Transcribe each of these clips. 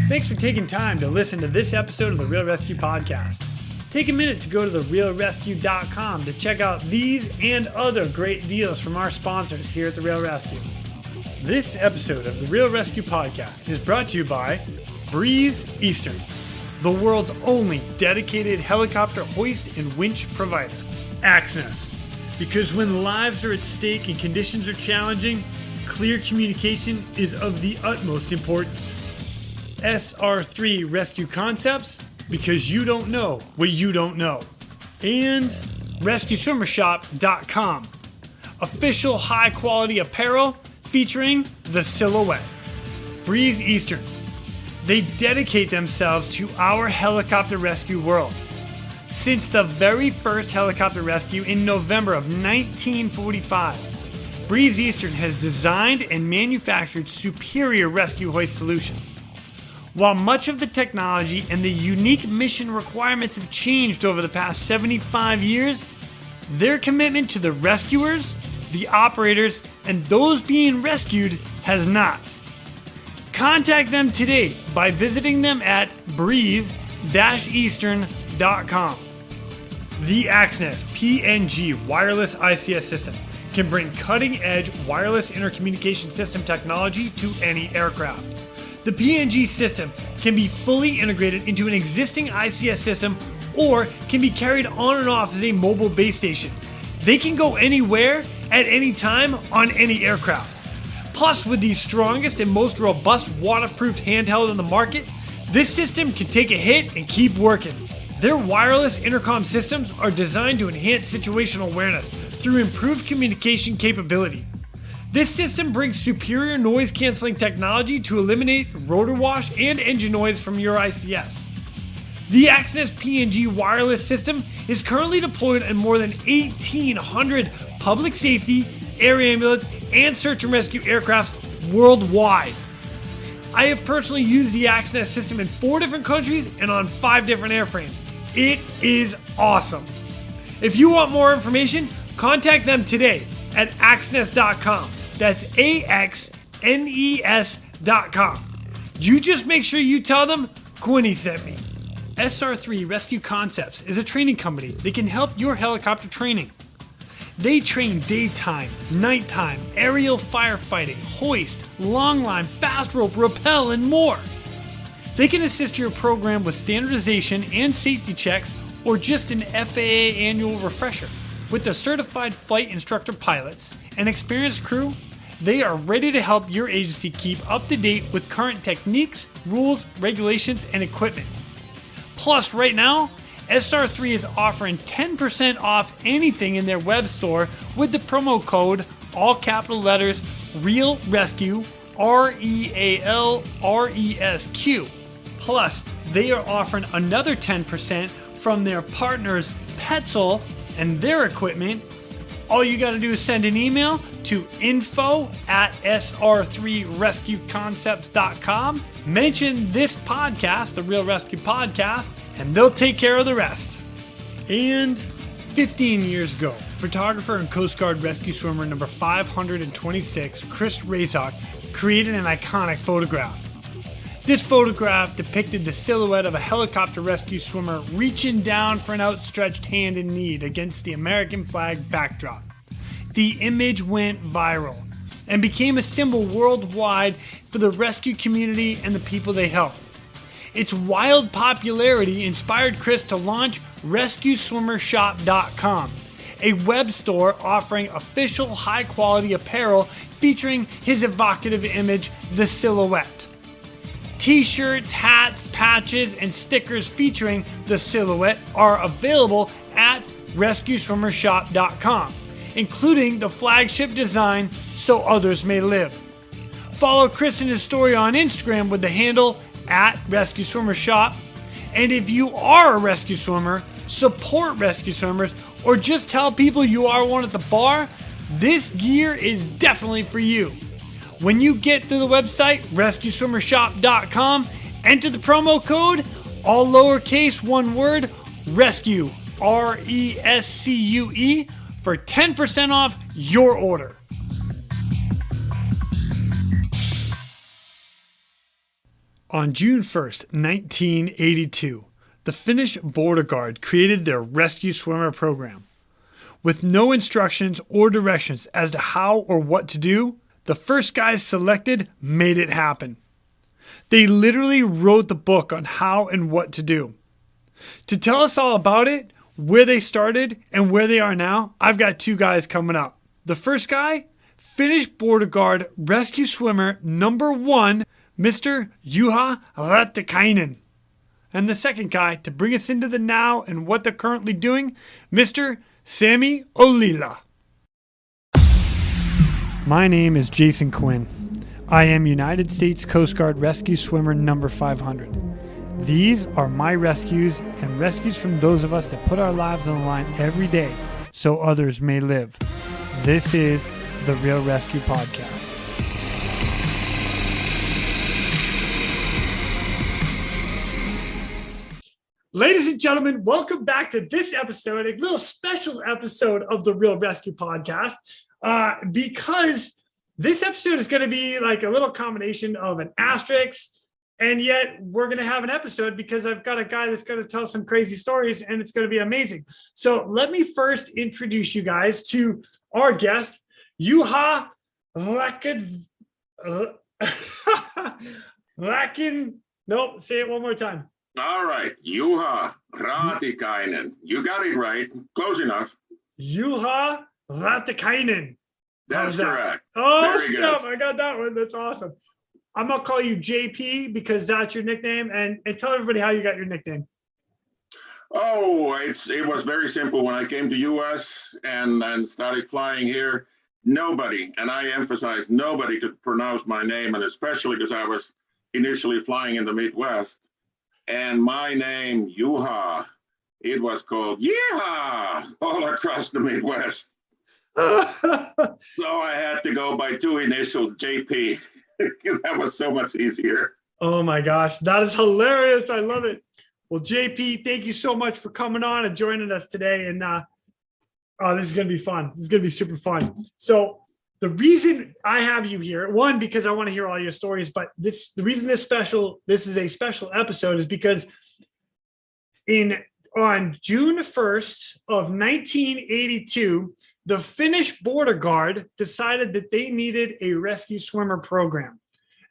Thanks for taking time to listen to this episode of the Real Rescue Podcast. Take a minute to go to therealrescue.com to check out these and other great deals from our sponsors here at The Real Rescue. This episode of the Real Rescue Podcast is brought to you by Breeze Eastern, the world's only dedicated helicopter hoist and winch provider. Axness, because when lives are at stake and conditions are challenging, clear communication is of the utmost importance. SR3 Rescue Concepts, because you don't know what you don't know. And RescueSwimmerShop.com, official high-quality apparel featuring the silhouette. Breeze Eastern, they dedicate themselves to our helicopter rescue world. Since the very first helicopter rescue in November of 1945, Breeze Eastern has designed and manufactured superior rescue hoist solutions. While much of the technology and the unique mission requirements have changed over the past 75 years, their commitment to the rescuers, the operators, and those being rescued has not. Contact them today by visiting them at breeze-eastern.com. The Axness PNG wireless ICS system can bring cutting-edge wireless intercommunication system technology to any aircraft. The PNG system can be fully integrated into an existing ICS system or can be carried on and off as a mobile base station. They can go anywhere at any time on any aircraft. Plus, with the strongest and most robust waterproofed handheld on the market, this system can take a hit and keep working. Their wireless intercom systems are designed to enhance situational awareness through improved communication capability. This system brings superior noise canceling technology to eliminate rotor wash and engine noise from your ICS. The Axness PNG wireless system is currently deployed in more than 1,800 public safety, air ambulance, and search and rescue aircrafts worldwide. I have personally used the Axness system in 4 different countries and on 5 different airframes. It is awesome. If you want more information, contact them today at axness.com. That's AXNES.com. You just make sure you tell them Quinny sent me. SR3 Rescue Concepts is a training company that can help your helicopter training. They train daytime, nighttime, aerial firefighting, hoist, long line, fast rope, rappel, and more. They can assist your program with standardization and safety checks or just an FAA annual refresher. With the certified flight instructor pilots and experienced crew, they are ready to help your agency keep up to date with current techniques, rules, regulations, and equipment. Plus, right now, SR3 is offering 10% off anything in their web store with the promo code, all capital letters, REAL RESCUE, REALRESQ. Plus, they are offering another 10% from their partners Petzl and their equipment. All you got to do is send an email to info@sr3rescueconcepts.com. Mention this podcast, the Real Rescue Podcast, and they'll take care of the rest. And 15 years ago, photographer and Coast Guard rescue swimmer number 526, Chris Razok, created an iconic photograph. This photograph depicted the silhouette of a helicopter rescue swimmer reaching down for an outstretched hand in need against the American flag backdrop. The image went viral and became a symbol worldwide for the rescue community and the people they help. Its wild popularity inspired Chris to launch RescueSwimmerShop.com, a web store offering official high-quality apparel featuring his evocative image, the silhouette. T-shirts, hats, patches, and stickers featuring the silhouette are available at RescueSwimmerShop.com, including the flagship design So Others May Live. Follow Chris and his story on Instagram with the handle @RescueSwimmerShop. And if you are a rescue swimmer, support rescue swimmers, or just tell people you are one at the bar, this gear is definitely for you. When you get to the website, RescueSwimmerShop.com, enter the promo code, all lowercase, one word, RESCUE, RESCUE, for 10% off your order. On June 1st, 1982, the Finnish border guard created their rescue swimmer program. With no instructions or directions as to how or what to do, the first guys selected made it happen. They literally wrote the book on how and what to do. To tell us all about it, where they started, and where they are now, I've got two guys coming up. The first guy, Finnish border guard rescue swimmer number 1, Mr. Juha Raatikainen. And the second guy, to bring us into the now and what they're currently doing, Mr. Sami Olila. My name is Jason Quinn. I am United States Coast Guard Rescue Swimmer number 500. These are my rescues and rescues from those of us that put our lives on the line every day so others may live. This is the Real Rescue Podcast. Ladies and gentlemen, welcome back to this episode, a little special episode of the Real Rescue Podcast, because this episode is going to be like a little combination of an asterisk, and yet we're going to have an episode because I've got a guy that's going to tell some crazy stories, and it's going to be amazing. So let me first introduce you guys to our guest, Juha Nope, say it one more time. All right, Juha Raatikainen. You got it right. Close enough. Juha Raatikainen. That's correct. Oh, snap. I got that one. That's awesome. I'm going to call you JP because that's your nickname. And tell everybody how you got your nickname. Oh, it was very simple. When I came to US and started flying here, nobody, and I emphasize nobody, could pronounce my name, and especially because I was initially flying in the Midwest. And my name, Juha, it was called Yeehaw all across the Midwest. So I had to go by two initials, JP. That was so much easier. Oh my gosh, that is hilarious. I love it. Well, JP, thank you so much for coming on and joining us today. And this is going to be fun. This is going to be super fun. So the reason I have you here, one, because I want to hear all your stories, but the reason this is a special episode is because on June 1st of 1982, the Finnish border guard decided that they needed a rescue swimmer program,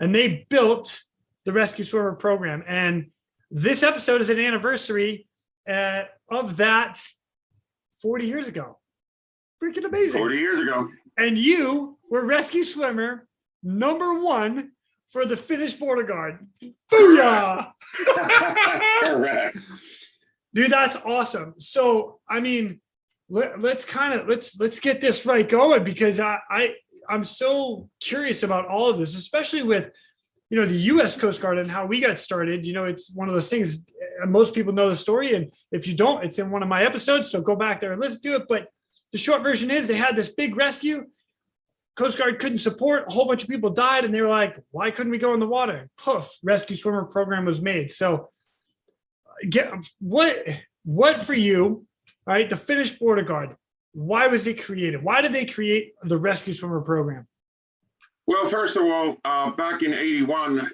and they built the rescue swimmer program. And this episode is an anniversary of that 40 years ago. Freaking amazing. 40 years ago. And you were rescue swimmer number 1 for the Finnish border guard. Booyah! Correct. Dude, that's awesome. So, I mean, let's get this right going, because I'm so curious about all of this, especially with, the U.S. Coast Guard and how we got started. It's one of those things, most people know the story, and if you don't, it's in one of my episodes, so go back there and listen to it. But the short version is they had this big rescue. Coast Guard couldn't support. A whole bunch of people died, and they were like, why couldn't we go in the water? Poof, rescue swimmer program was made. So what for you, right? The Finnish border guard, why was it created? Why did they create the rescue swimmer program? Well, first of all, back in 81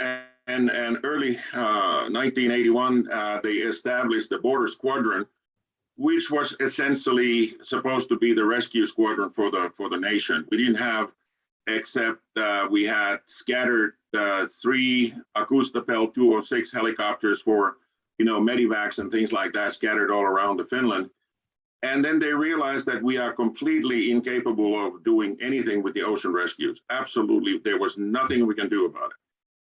and early 1981, they established the border squadron, which was essentially supposed to be the rescue squadron for the nation. We didn't have, except we had scattered 3 Akustapel 206 helicopters for, medivacs and things like that, scattered all around the Finland. And then they realized that we are completely incapable of doing anything with the ocean rescues. Absolutely, there was nothing we can do about it.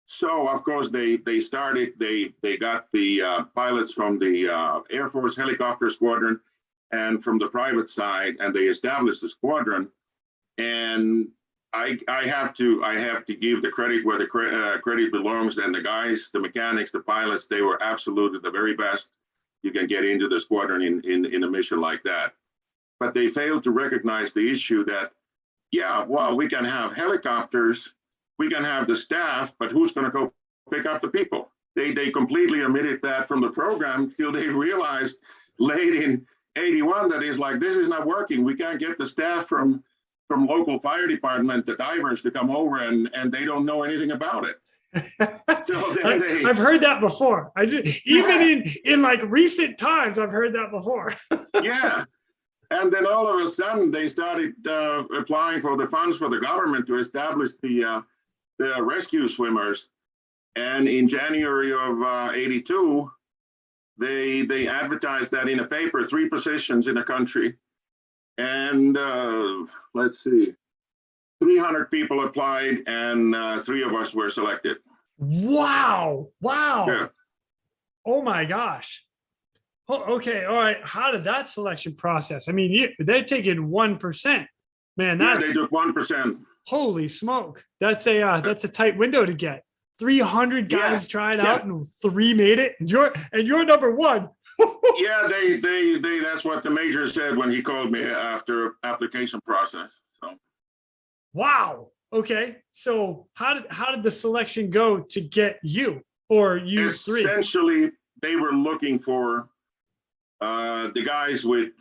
So, of course, they got the pilots from the Air Force helicopter squadron and from the private side, and they established the squadron. And I have to give the credit where the credit belongs. And the guys, the mechanics, the pilots, they were absolutely the very best you can get into the squadron in a mission like that. But they failed to recognize the issue that, we can have helicopters, we can have the staff, but who's going to go pick up the people? They completely omitted that from the program till they realized late in 81 that is like, this is not working. We can't get the staff from local fire department, the divers, to come over, and they don't know anything about it. So then they, I've heard that before. I just even in like recent times, I've heard that before. yeah. And then all of a sudden, they started applying for the funds for the government to establish the rescue swimmers. And in January of '82, they advertised that in a paper, 3 positions in the country. And let's see, 300 people applied, and 3 of us were selected. Wow. Wow. Yeah. Oh my gosh. Oh, okay. All right. How did that selection process? I mean, they're taking 1%. Man, Yeah, that's they took 1%. holy smoke. That's a tight window to get. 300 guys tried out and 3 made it. And you're number 1. Yeah, they that's what the major said when he called me after application process. So Wow. Okay. So how did the selection go to get you or you 3? essentially, they were looking for the guys with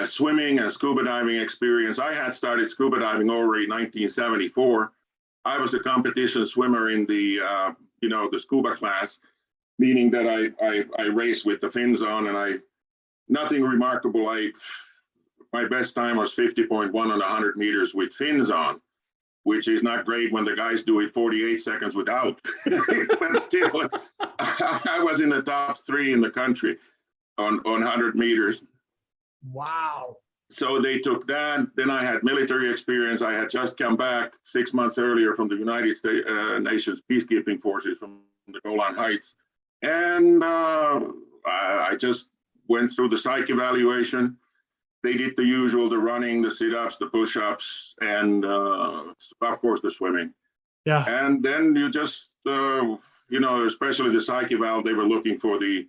swimming and scuba diving experience. I had started scuba diving already in 1974. I was a competition swimmer in the the scuba class, meaning that I raced with the fins on, and nothing remarkable. My best time was 50.1 on 100 meters with fins on, which is not great when the guys do it 48 seconds without. But still, I was in the top 3 in the country on 100 meters. Wow. So they took that. Then I had military experience. I had just come back 6 months earlier from the United States Nations peacekeeping forces from the Golan Heights. And I just went through the psych evaluation. They did the usual, the running, the sit-ups, the push-ups, and of course the swimming. Yeah. And then you just, especially the psych eval, they were looking for the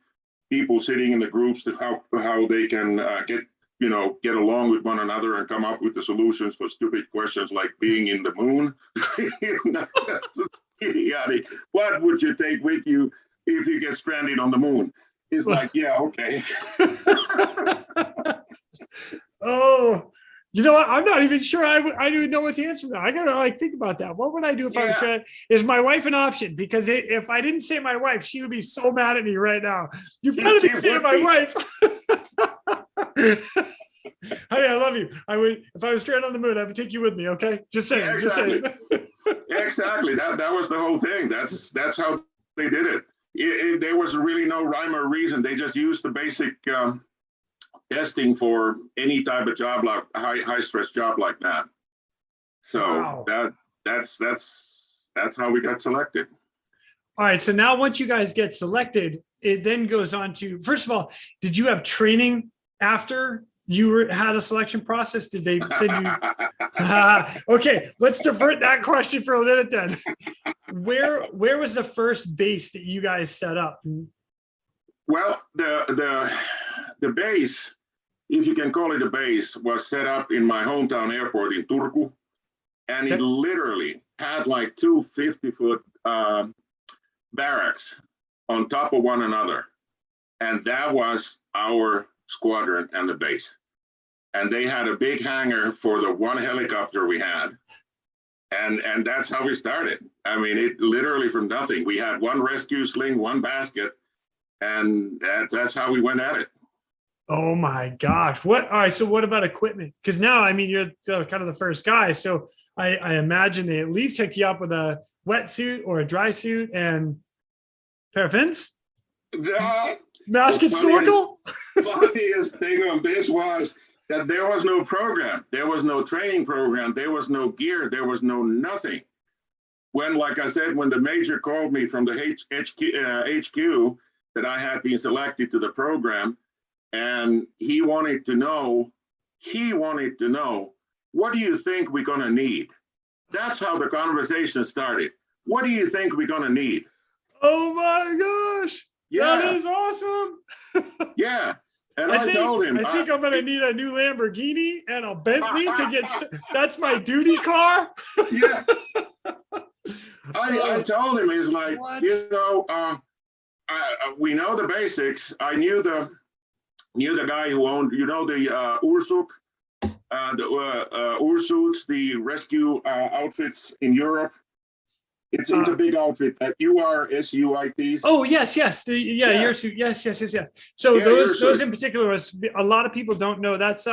people sitting in the groups to how they can get along with one another and come up with the solutions for stupid questions like being in the moon. That's idiotic. What would you take with you if you get stranded on the moon? It's like, yeah, okay. Oh, you know what? I'm not even sure I would know what to answer that. I gotta think about that. What would I do if I was stranded? Is my wife an option? Because if I didn't say my wife, she would be so mad at me right now. You better be saying my wife. Honey, I love you. I would, if I was stranded on the moon, I would take you with me. Okay, just saying. Yeah, exactly. Just saying. Exactly. That was the whole thing. That's how they did it. There was really no rhyme or reason. They just used the basic testing for any type of job, like high stress job like that. So wow. That's how we got selected. All right. So now once you guys get selected, it then goes on to, first of all, did you have training after you had a selection process? Did they send you? Okay, let's divert that question for a minute then. Where was the first base that you guys set up? Well, the base, if you can call it a base, was set up in my hometown airport in Turku, and it literally had like 2 50-foot barracks on top of one another, and that was our squadron and the base. And they had a big hangar for the one helicopter we had, and that's how we started. I mean, it literally from nothing. We had one rescue sling, one basket, and that's how we went at it. Oh my gosh. All right. So what about equipment? Because now, I mean, you're kind of the first guy. So I imagine they at least hook you up with a wetsuit or a dry suit and pair of fins? Mask and snorkel? Funniest thing of this was that there was no program. There was no training program. There was no gear. There was no nothing. When, like I said, when the major called me from the HQ that I had been selected to the program, and he wanted to know, what do you think we're going to need? That's how the conversation started. What do you think we're going to need? Oh my gosh. Yeah. That is awesome. Yeah. And I told him, I think I'm going to need a new Lamborghini and a Bentley to get, that's my duty car. Yeah. I told him, he's like, what? We know the basics. I knew the guy who owned, the Ursuk, the Ursuits, the rescue outfits in Europe. It's a big outfit. That URSUITs. Oh yes, your suit. Yes. So Yeah, those in particular, a lot of people don't know. That's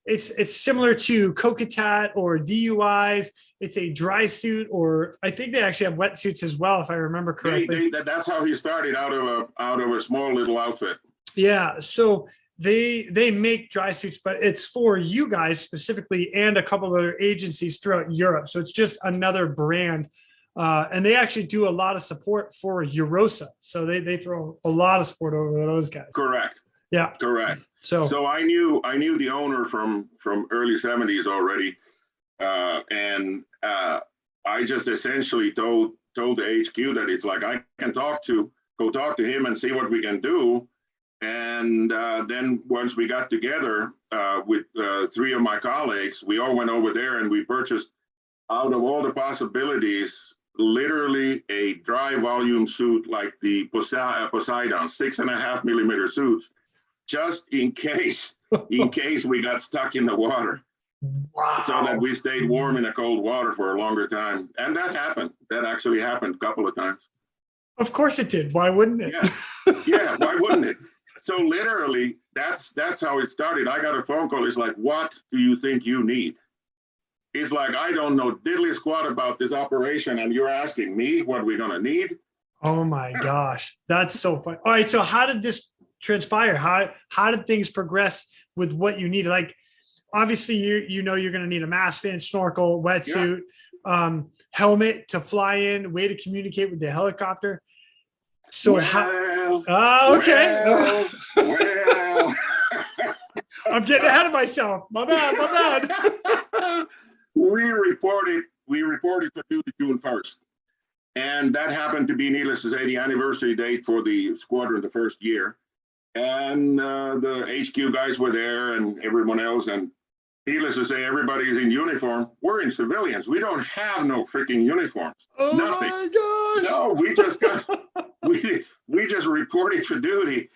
it's similar to Kokatat or DUIs. It's a dry suit, or I think they actually have wetsuits as well, if I remember correctly. That's how he started out of a small little outfit. Yeah. So they make dry suits, but it's for you guys specifically and a couple of other agencies throughout Europe. So it's just another brand. And they actually do a lot of support for Eurosa. So they throw a lot of support over those guys. Correct. Yeah. Correct. So I knew the owner from early 70s already. And I just essentially told the HQ that it's like, I can go talk to him and see what we can do. And then once we got together with 3 of my colleagues, we all went over there and we purchased, out of all the possibilities, literally a dry volume suit like the Poseidon 6.5 millimeter suits, just in case we got stuck in the water. Wow. So that we stayed warm in the cold water for a longer time. And that happened. That actually happened a couple of times. Of course it did. Why wouldn't it? Yeah, why wouldn't it? So literally, that's how it started. I got a phone call. It's like, what do you think you need? It's like, I don't know diddly squat about this operation, and you're asking me what we're gonna need? Oh my gosh, that's so funny. All right, so how did this transpire? How did things progress with what you needed? Like, obviously, you know you're gonna need a mask, fin, snorkel, wetsuit, helmet to fly in, way to communicate with the helicopter. So okay. Well. I'm getting ahead of myself. My bad. We reported for duty June 1st. And that happened to be, needless to say, the anniversary date for the squadron the first year. And the HQ guys were there and everyone else. And needless to say, everybody is in uniform. We're in civilians. We don't have no freaking uniforms. Oh Nothing. My gosh. No, we just reported for duty.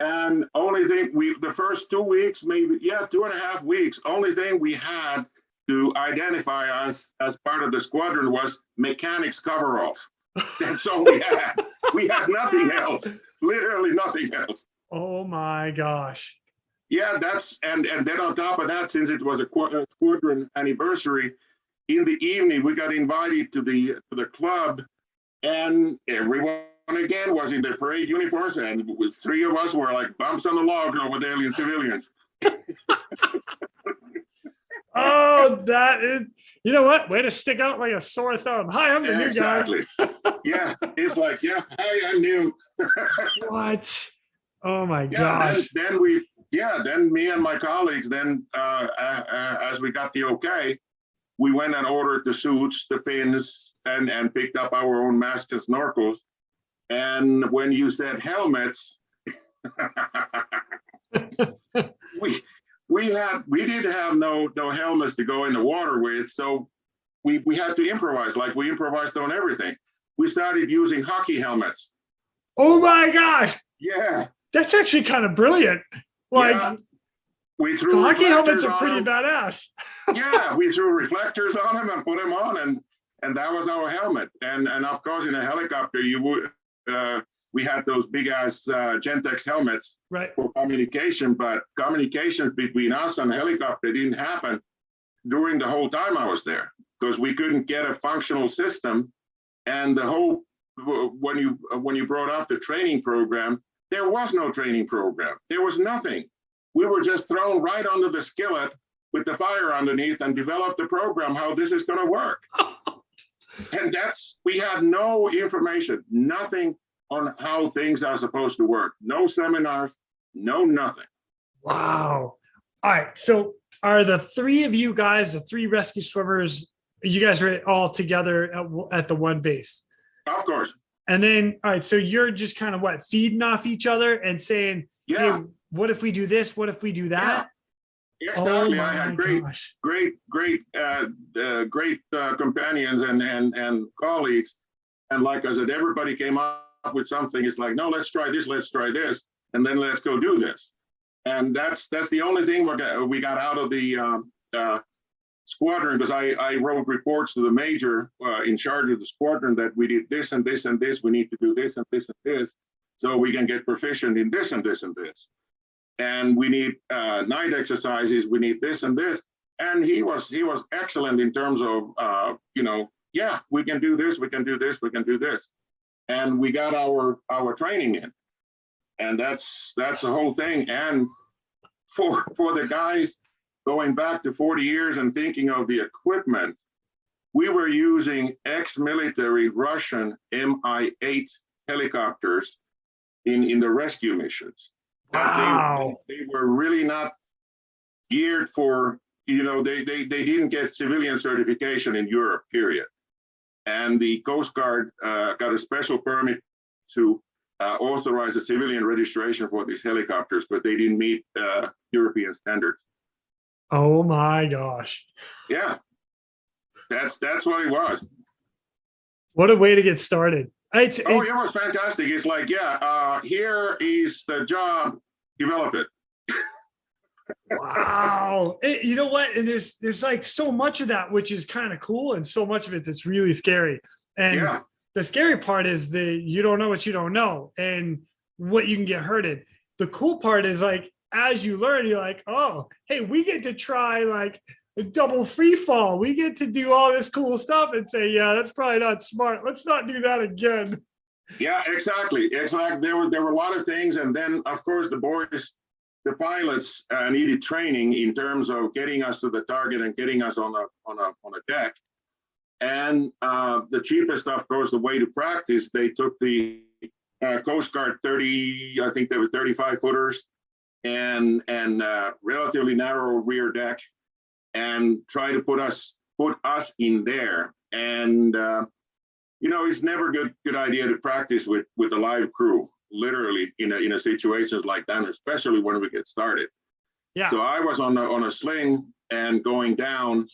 And only thing the first 2 weeks, maybe, 2.5 weeks, only thing we had to identify us as part of the squadron was mechanics coveralls. That's all we had. We had nothing else, literally nothing else. Oh my gosh. Yeah, and then on top of that, since it was a squadron anniversary, in the evening, we got invited to the club, and everyone again was in their parade uniforms, and 3 of us were like bumps on the log over the alien civilians. Oh, that is, you know what? Way to stick out like a sore thumb. Hi, I'm the new Exactly. Yeah, it's like, hi, I'm new. What? Oh my gosh. Then me and my colleagues, as we got the okay, we went and ordered the suits, the fins, and picked up our own masks and snorkels. And when you said helmets, we didn't have no helmets to go in the water with, so we had to improvise. Like, we improvised on everything. We started using hockey helmets. Oh my gosh. Yeah. That's actually kind of brilliant. Like, we threw hockey helmets are pretty them. badass. Yeah, we threw reflectors on them and put them on, and that was our helmet. And of course, in a helicopter, we had those big ass Gentex helmets, right, for communication, but communication between us and the helicopter didn't happen during the whole time I was there, because we couldn't get a functional system. And the whole, when you brought up the training program, there was no training program. There was nothing. We were just thrown right under the skillet with the fire underneath and developed the program, how this is going to work. And we had no information, nothing on how things are supposed to work. No seminars, no nothing. Wow. All right. So are the 3 of you guys, the 3 rescue swimmers, you guys are all together at the one base? Of course. And then, all right, so you're just kind of feeding off each other and saying, hey, what if we do this? What if we do that? Yeah. Exactly. Oh I had great companions and colleagues. And like I said, everybody came up with something. It's like, no, let's try this, and then let's go do this. And that's the only thing we got out of the squadron, because I wrote reports to the major in charge of the squadron that we did this and this and this. We need to do this and this and this, so we can get proficient in this and this and this. And we need night exercises. We need this and this. And he was excellent in terms of yeah, we can do this, we can do this, we can do this, and we got our training in, and that's the whole thing. And for the guys going back to 40 years and thinking of the equipment, we were using ex-military Russian Mi-8 helicopters in the rescue missions. Wow. They were really not geared for, they didn't get civilian certification in Europe, period. And the Coast Guard got a special permit to authorize a civilian registration for these helicopters, but they didn't meet European standards. Oh my gosh. Yeah, that's what it was. What a way to get started. It was fantastic. It's like, yeah, here is the job, develop it. Wow. You know what? And there's like so much of that, which is kind of cool, and so much of it that's really scary. And the scary part is you don't know what you don't know and what you can get hurt in. The cool part is, like, as you learn, you're like, oh, hey, we get to try like a double free fall. We get to do all this cool stuff and say, yeah, that's probably not smart. Let's not do that again. Yeah, exactly. There were a lot of things. And then, of course, the pilots needed training in terms of getting us to the target and getting us on a deck. And the cheapest, of course, the way to practice, they took the Coast Guard 30, I think they were 35 footers and relatively narrow rear deck, and try to put us in there. And it's never good idea to practice with a live crew, literally in a situations like that, especially when we get started. Yeah. So I was on a sling and going down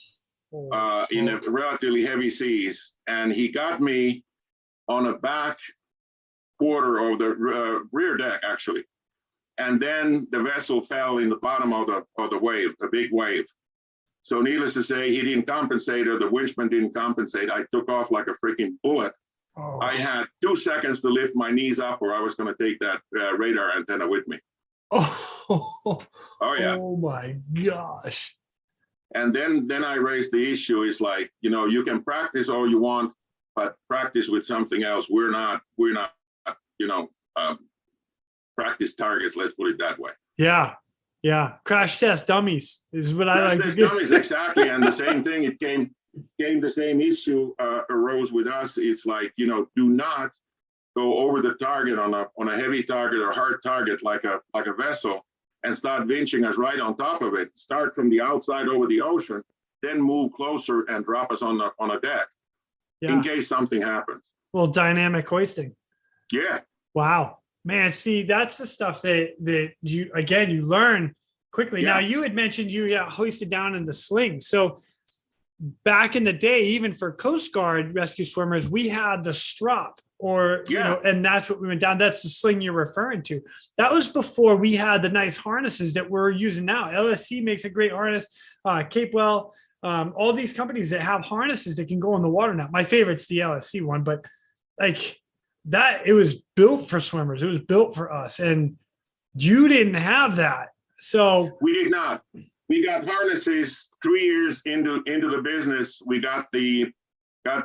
in a relatively heavy seas, and he got me on a back quarter of the rear deck, actually. And then the vessel fell in the bottom of the wave, a big wave. So needless to say, he didn't compensate, or the winchman didn't compensate. I took off like a freaking bullet. Oh. I had 2 seconds to lift my knees up, or I was going to take that radar antenna with me. Oh yeah. Oh my gosh. And then I raised the issue. Is like, you can practice all you want, but practice with something else. We're not practice targets. Let's put it that way. Yeah. Yeah. Crash test dummies is what I like. Crash test dummies, exactly. And the same thing, it came the same issue arose with us. It's like, do not go over the target on a heavy target or hard target like a vessel and start vinching us right on top of it. Start from the outside over the ocean, then move closer and drop us on a deck in case something happens. Well, dynamic hoisting. Yeah. Wow. Man, see, that's the stuff that you learn quickly. Yeah. Now, you had mentioned you got hoisted down in the sling. So back in the day, even for Coast Guard rescue swimmers, we had the strop, and that's what we went down. That's the sling you're referring to. That was before we had the nice harnesses that we're using now. LSC makes a great harness. Capewell, all these companies that have harnesses that can go in the water now. My favorite's the LSC one, but like that, it was built for swimmers. It was built for us, and you didn't have that. So we did not. We got harnesses 3 years into the business. We got the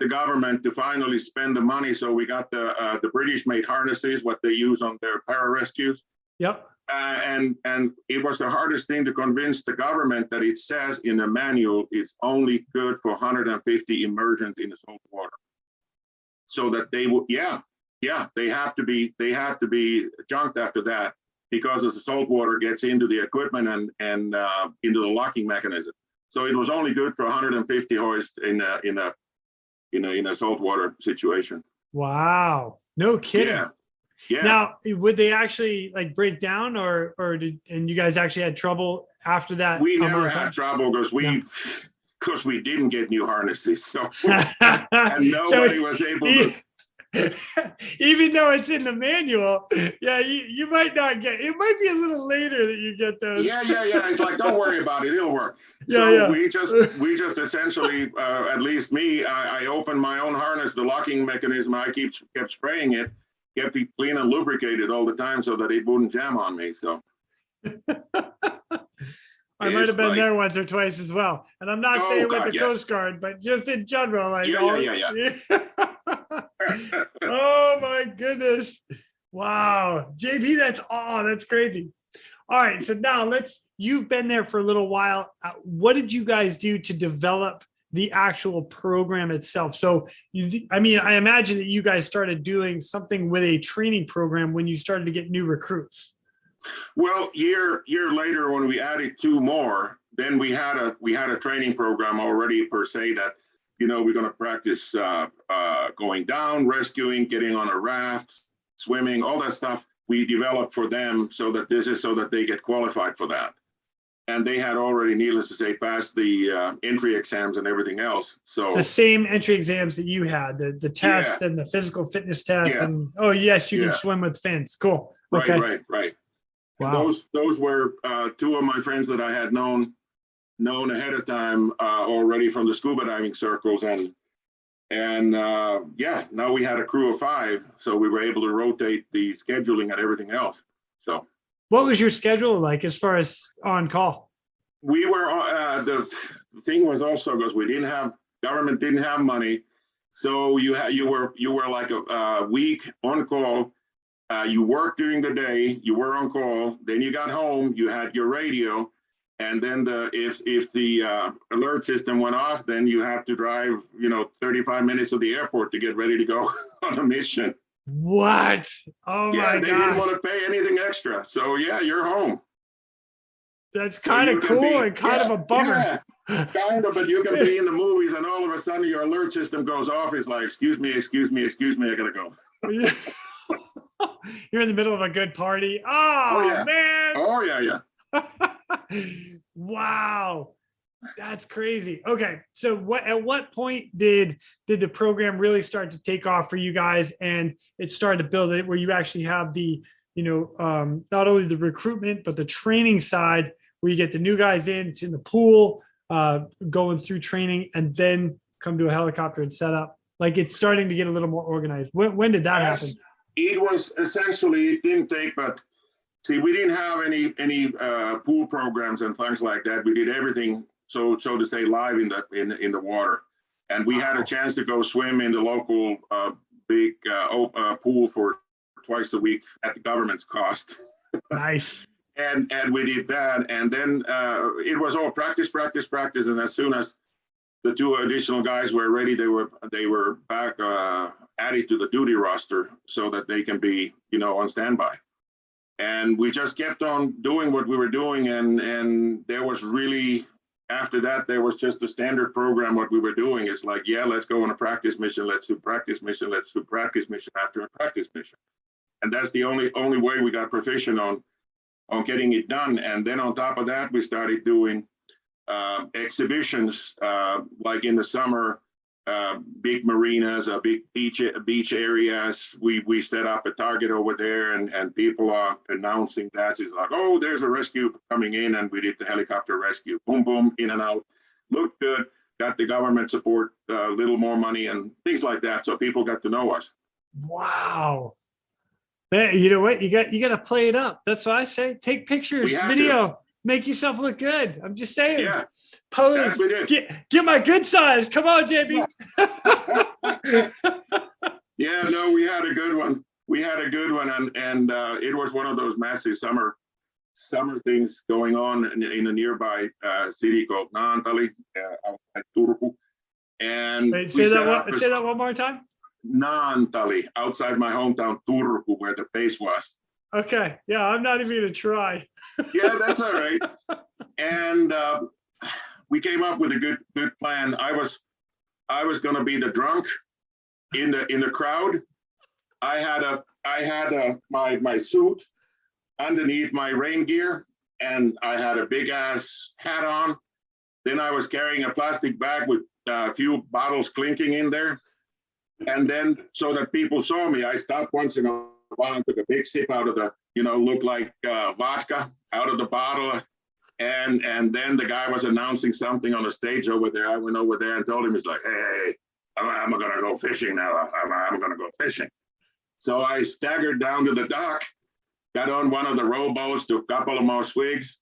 government to finally spend the money, so we got the British-made harnesses, what they use on their pararescues. Yep. And it was the hardest thing to convince the government that it says in the manual it's only good for 150 immersions in the salt water, so that they would they have to be junked after that, because as the salt water gets into the equipment and into the locking mechanism. So it was only good for 150 hoist in a saltwater situation. Wow, no kidding. Yeah. Yeah. Now, would they actually like break down, or you guys actually had trouble after that? We never had trouble because we didn't get new harnesses, so and nobody was able to. Even though it's in the manual, yeah, you might not get. It might be a little later that you get those. Yeah. It's like, don't worry about it; it'll work. Yeah. We just essentially, at least me, I opened my own harness, the locking mechanism. I kept spraying it, kept it clean and lubricated all the time so that it wouldn't jam on me. So. I might have been there once or twice as well. And I'm not saying with the Coast Guard, but just in general. Like, yeah. Oh my goodness. Wow. JP, that's crazy. All right. So now you've been there for a little while. What did you guys do to develop the actual program itself? So, I imagine that you guys started doing something with a training program when you started to get new recruits. Well, year later, when we added 2 more, then we had a training program already per se that, we're going to practice going down, rescuing, getting on a raft, swimming, all that stuff we developed for them so that they get qualified for that. And they had already, needless to say, passed the entry exams and everything else. So the same entry exams that you had, the test and the physical fitness test. Yeah. And yes, you can swim with fins. Cool. Okay. Right. Wow. Those were 2 of my friends that I had known ahead of time already from the scuba diving circles, and now we had a crew of 5, so we were able to rotate the scheduling and everything else. So, what was your schedule like as far as on call? We were the thing was also because government didn't have money, so you were like a week on call. You worked during the day, you were on call, then you got home, you had your radio, and then if the alert system went off, then you had to drive 35 minutes to the airport to get ready to go on a mission. What? Oh my god! They didn't want to pay anything extra, so you're home. That's kind of cool and kind of a bummer. Yeah, kind of, but you can be in the movies and all of a sudden your alert system goes off. It's like, excuse me, I gotta go. You're in the middle of a good party. Oh man. Oh yeah. Wow. That's crazy. Okay. So at what point did the program really start to take off for you guys and it started to build it where you actually have the, not only the recruitment, but the training side where you get the new guys into the pool, going through training and then come to a helicopter and set up? Like it's starting to get a little more organized. When did that happen? It was essentially, it didn't take, but see, we didn't have any pool programs and things like that. We did everything, so to say, live in the water. And we had a chance to go swim in the local big pool for twice a week at the government's cost. Nice. And we did that. And then it was all practice. And as soon as the 2 additional guys were ready, they were back added to the duty roster so that they can be, on standby. And we just kept on doing what we were doing. And there was really, after that, there was just a standard program. What we were doing is like, let's go on a practice mission. Let's do practice mission. Let's do practice mission after a practice mission. And that's the only way we got proficient on getting it done. And then on top of that, we started doing exhibitions like in the summer, big marinas, big beach areas. We set up a target over there, and people are announcing that. It's like, oh, there's a rescue coming in, and we did the helicopter rescue. Boom, boom, in and out. Looked good. Got the government support, a little more money, and things like that. So people got to know us. Wow. Man, you know what? You got to play it up. That's what I say. Take pictures, video. Make yourself look good. I'm just saying. Yeah. Pose. Get my good size. Come on, JB. No, we had a good one. And it was one of those massive summer things going on in a nearby city called Naantali, outside Turku. And wait, say that one more time. Naantali, outside my hometown Turku, where the base was. Okay. Yeah, I'm not even gonna try. Yeah, that's all right. And we came up with a good plan. I was gonna be the drunk in the crowd. I had my suit underneath my rain gear, and I had a big ass hat on. Then I was carrying a plastic bag with a few bottles clinking in there. And then so that people saw me, I stopped once in a while and took a big sip out of the, looked like vodka out of the bottle. And then the guy was announcing something on the stage over there. I went over there and told him, he's like, hey, I'm going to go fishing now. I'm going to go fishing. So I staggered down to the dock, got on one of the rowboats, took a couple of more swigs,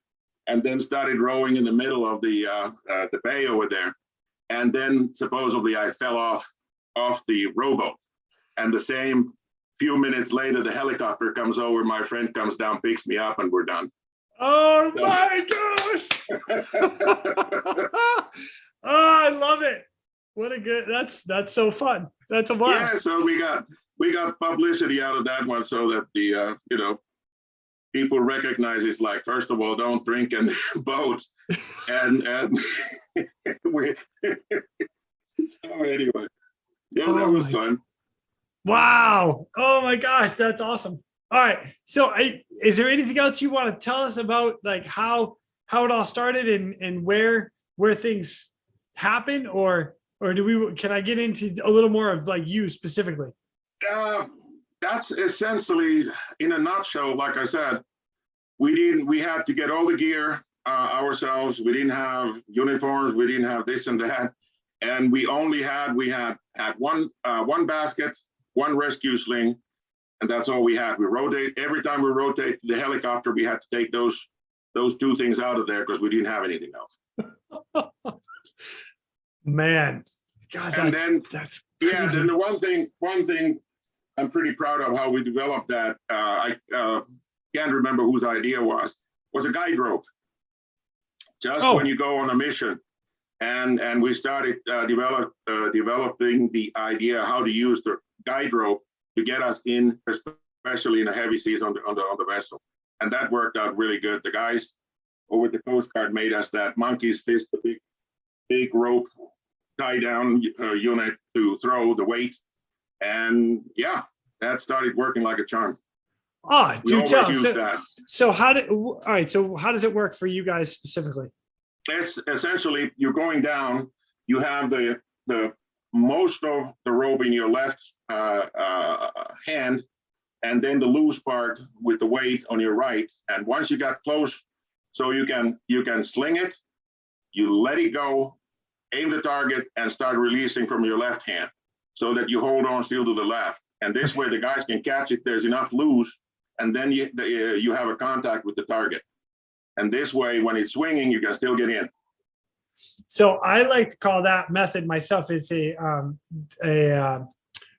and then started rowing in the middle of the bay over there. And then supposedly I fell off the rowboat. And the same few minutes later, the helicopter comes over, my friend comes down, picks me up, and we're done. Oh my gosh. Oh, I love it. What a good, that's so fun. That's a blast. Yeah, so we got publicity out of that one so that the people recognize it's like, first of all, don't drink in boats. And we so anyway. Yeah, that was fun. Wow. Oh my gosh, that's awesome. All right. So is there anything else you want to tell us about, like how it all started and where things happen, or can I get into a little more of like you specifically? That's essentially, in a nutshell, like I said, we had to get all the gear ourselves. We didn't have uniforms. We didn't have this and that. And we had one basket, one rescue sling, and that's all we had. We rotate every time we rotate the helicopter. We had to take those two things out of there because we didn't have anything else. Man, God, that's crazy. Yeah. Then the one thing I'm pretty proud of how we developed that. I can't remember whose idea was a guide rope. Just when you go on a mission. And we started developing the idea how to use the guide rope to get us in, especially in the heavy seas on the vessel. And that worked out really good. The guys over at the Coast Guard made us that monkey's fist, the big rope tie down unit to throw the weight. And yeah, that started working like a charm. Oh, we always use that. So how does it work for you guys specifically? It's essentially, you're going down, you have the most of the rope in your left hand, and then the loose part with the weight on your right. And once you got close, so you can sling it, you let it go, aim the target, and start releasing from your left hand so that you hold on still to the left. And this way the guys can catch it, there's enough loose, and then you have a contact with the target. And this way, when it's swinging, you can still get in. So I like to call that method myself is a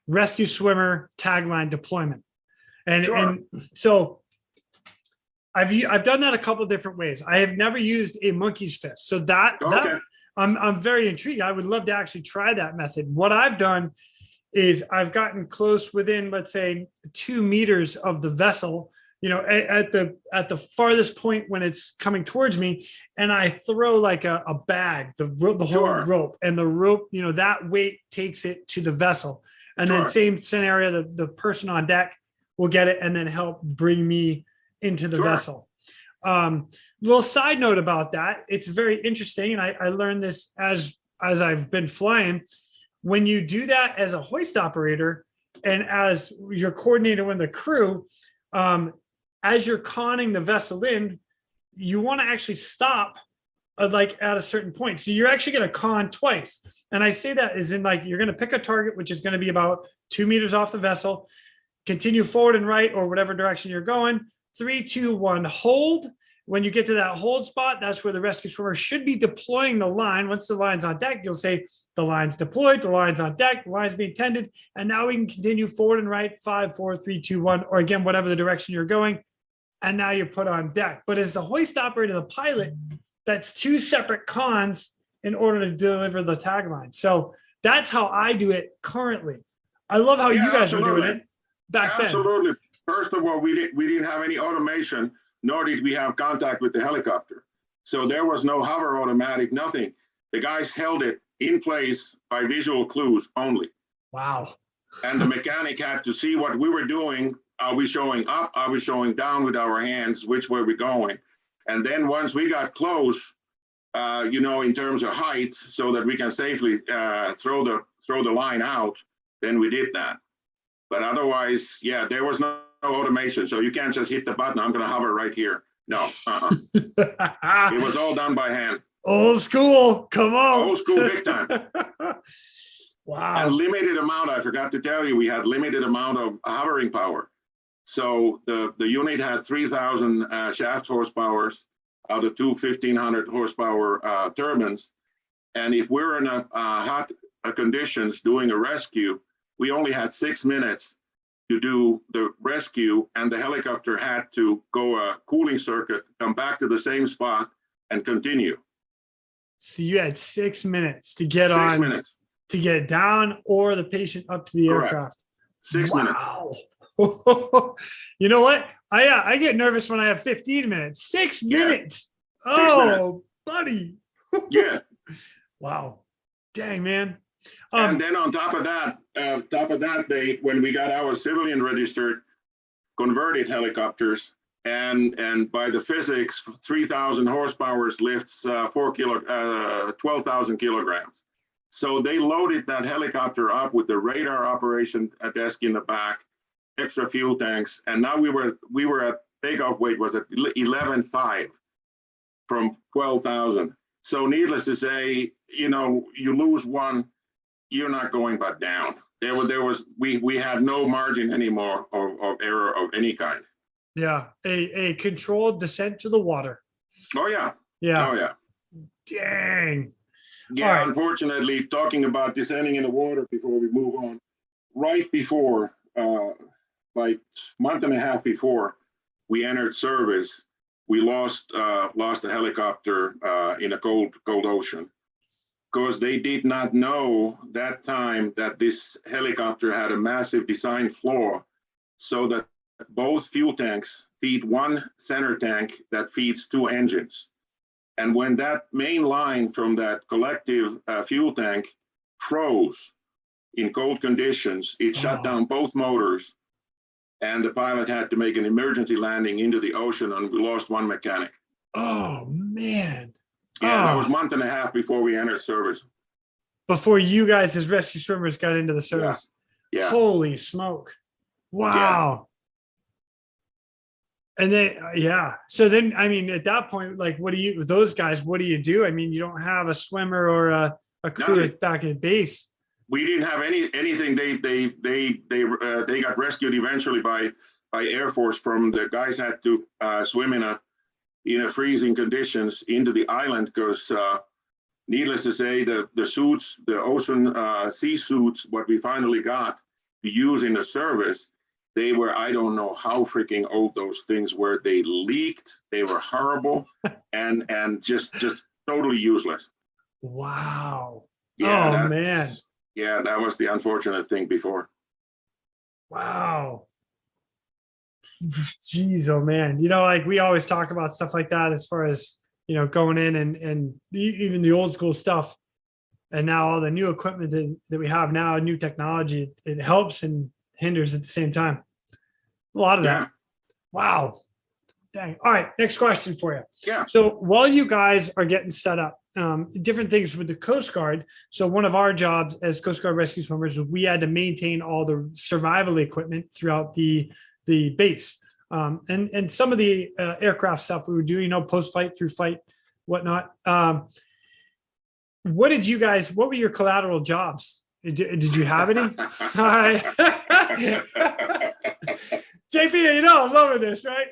rescue swimmer tagline deployment. And, sure. And so I've done that a couple of different ways. I have never used a monkey's fist. So that I'm very intrigued. I would love to actually try that method. What I've done is I've gotten close within, let's say, 2 meters of the vessel, at the farthest point when it's coming towards me, and I throw like a bag, the whole rope, and the rope, that weight takes it to the vessel. And then same scenario, the person on deck will get it and then help bring me into the vessel. Little side note about that, it's very interesting. And I learned this as I've been flying. When you do that as a hoist operator and as you're coordinating with the crew, as you're conning the vessel in, you want to actually stop like at a certain point. So you're actually going to con twice. And I say that is in like, you're going to pick a target, which is going to be about 2 meters off the vessel, continue forward and right, or whatever direction you're going. 3, 2, 1, hold. When you get to that hold spot, that's where the rescue swimmer should be deploying the line. Once the line's on deck, you'll say the line's deployed, the line's on deck, the line's being tended, and now we can continue forward and right, 5, 4, 3, 2, 1, or again, whatever the direction you're going, and now you're put on deck. But as the hoist operator, the pilot, that's 2 separate cons in order to deliver the tagline. So that's how I do it currently. I love how you guys are doing it back then. Absolutely. First of all, we didn't have any automation, nor did we have contact with the helicopter. So there was no hover automatic, nothing. The guys held it in place by visual clues only. Wow. And the mechanic had to see what we were doing. Are we showing up? Are we showing down with our hands? Which way are we going? And then once we got close, in terms of height, so that we can safely throw the line out, then we did that. But otherwise, yeah, there was no automation. So you can't just hit the button. I'm going to hover right here. No, it was all done by hand. Old school. Come on. Old school, big time. Wow. And limited amount, I forgot to tell you, we had limited amount of hovering power. So the unit had 3,000 shaft horsepower out of two 1,500 horsepower turbines. And if we're in a hot conditions doing a rescue, we only had 6 minutes to do the rescue, and the helicopter had to go a cooling circuit, come back to the same spot, and continue. So you had 6 minutes to get 6 minutes. To get down or the patient up to the Correct. aircraft. 6 minutes. Wow. You know what? I get nervous when I have 15 minutes. 6 minutes. Oh, buddy. Yeah. Wow. Dang, man. And then on top of that, when we got our civilian registered converted helicopters, and by the physics, 3,000 horsepower lifts 12,000 kilograms. So they loaded that helicopter up with the radar operation desk in the back, extra fuel tanks, and now we were at takeoff weight was at 11.5 from 12,000. So needless to say, you lose one, you're not going back down. We had no margin anymore of error of any kind. Yeah, a controlled descent to the water. Oh yeah. Yeah. Oh yeah. Dang. Yeah, right. Unfortunately, talking about descending in the water before we move on, right before, like month and a half before we entered service, we lost a helicopter in a cold ocean, because they did not know that time that this helicopter had a massive design flaw, so that both fuel tanks feed one center tank that feeds two engines. And when that main line from that collective fuel tank froze in cold conditions, it shut down both motors, and the pilot had to make an emergency landing into the ocean, and we lost one mechanic. Oh, man. Yeah, that was a month and a half before we entered service. Before you guys as rescue swimmers got into the service. Yeah. Holy smoke. Wow. And then, so then, I mean, at that point, like, what do you do? I mean, you don't have a swimmer or a crew back at base. We didn't have anything. They got rescued eventually by Air Force. From the guys had to swim in a freezing conditions into the island, because needless to say, the suits, the ocean sea suits, what we finally got to use in the service, they were, I don't know how freaking old those things were. They leaked. They were horrible and just totally useless. Wow. Yeah, oh man. Yeah, that was the unfortunate thing before. Wow. Jeez, oh man. Like we always talk about stuff like that as far as, going in and even the old school stuff. And now all the new equipment that we have now, new technology, it helps and hinders at the same time. A lot of that. Wow. Dang. All right. Next question for you. Yeah. So while you guys are getting set up, different things with the Coast Guard. So one of our jobs as Coast Guard rescue swimmers, we had to maintain all the survival equipment throughout the base. And some of the aircraft stuff we would do, post-fight, through fight, whatnot. What were your collateral jobs? Did you have any? All right. JP, I'm loving this, right?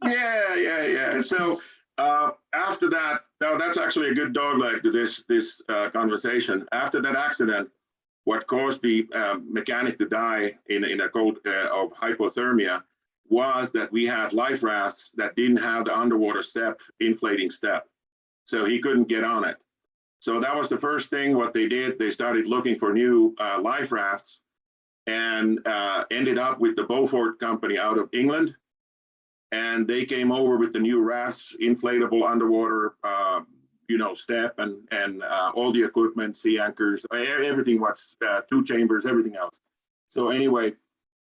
Yeah. So after that, now that's actually a good dogleg to this conversation. After that accident, what caused the mechanic to die in a code of hypothermia was that we had life rafts that didn't have the underwater inflating step. So he couldn't get on it. So that was the first thing what they did. They started looking for new life rafts, and ended up with the Beaufort company out of England. And they came over with the new rafts, inflatable underwater, step and all the equipment, sea anchors, everything was 2 chambers, everything else. So anyway,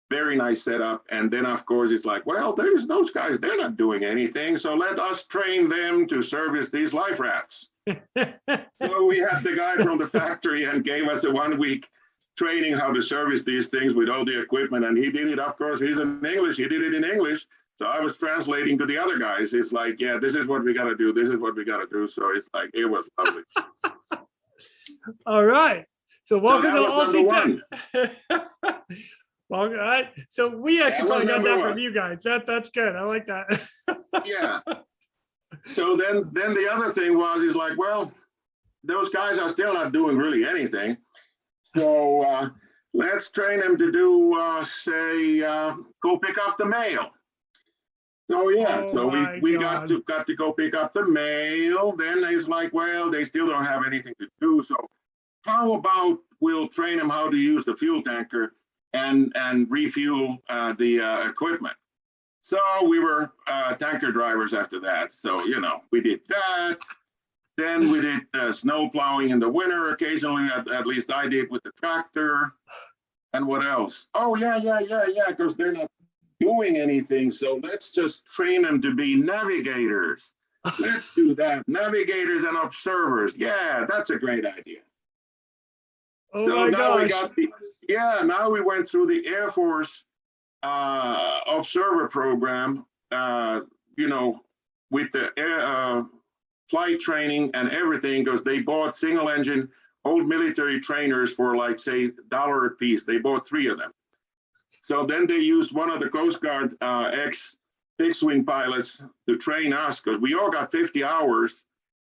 very nice setup. And then of course it's like, well, there's those guys, they're not doing anything. So let us train them to service these life rafts. So we had the guy from the factory and gave us a 1 week training how to service these things with all the equipment. And he did it, of course, he's in English. He did it in English. So I was translating to the other guys. It's like, yeah, this is what we got to do. This is what we got to do. So it's like, it was lovely. All right. So welcome to Aussie Tech. All right. So we actually probably got that from you guys. That's good. I like that. Yeah. So then the other thing was, is like, well, those guys are still not doing really anything. So let's train them to do, go pick up the mail. So yeah, so we got to go pick up the mail. Then it's like, well, they still don't have anything to do. So how about we'll train them how to use the fuel tanker and refuel the equipment. So we were tanker drivers after that. So, you know, we did that. Then we did snow plowing in the winter occasionally, at least I did with the tractor. And what else? Oh, yeah, because they're not doing anything. So let's just train them to be navigators. Let's do that. Navigators and observers. Yeah, that's a great idea. Oh so my now gosh. we got now we went through the Air Force observer program, you know, with the flight training and everything, because they bought single engine old military trainers for like, say, $1 a piece. They bought 3 of them. So then they used one of the Coast Guard ex-fixed wing pilots to train us, because we all got 50 hours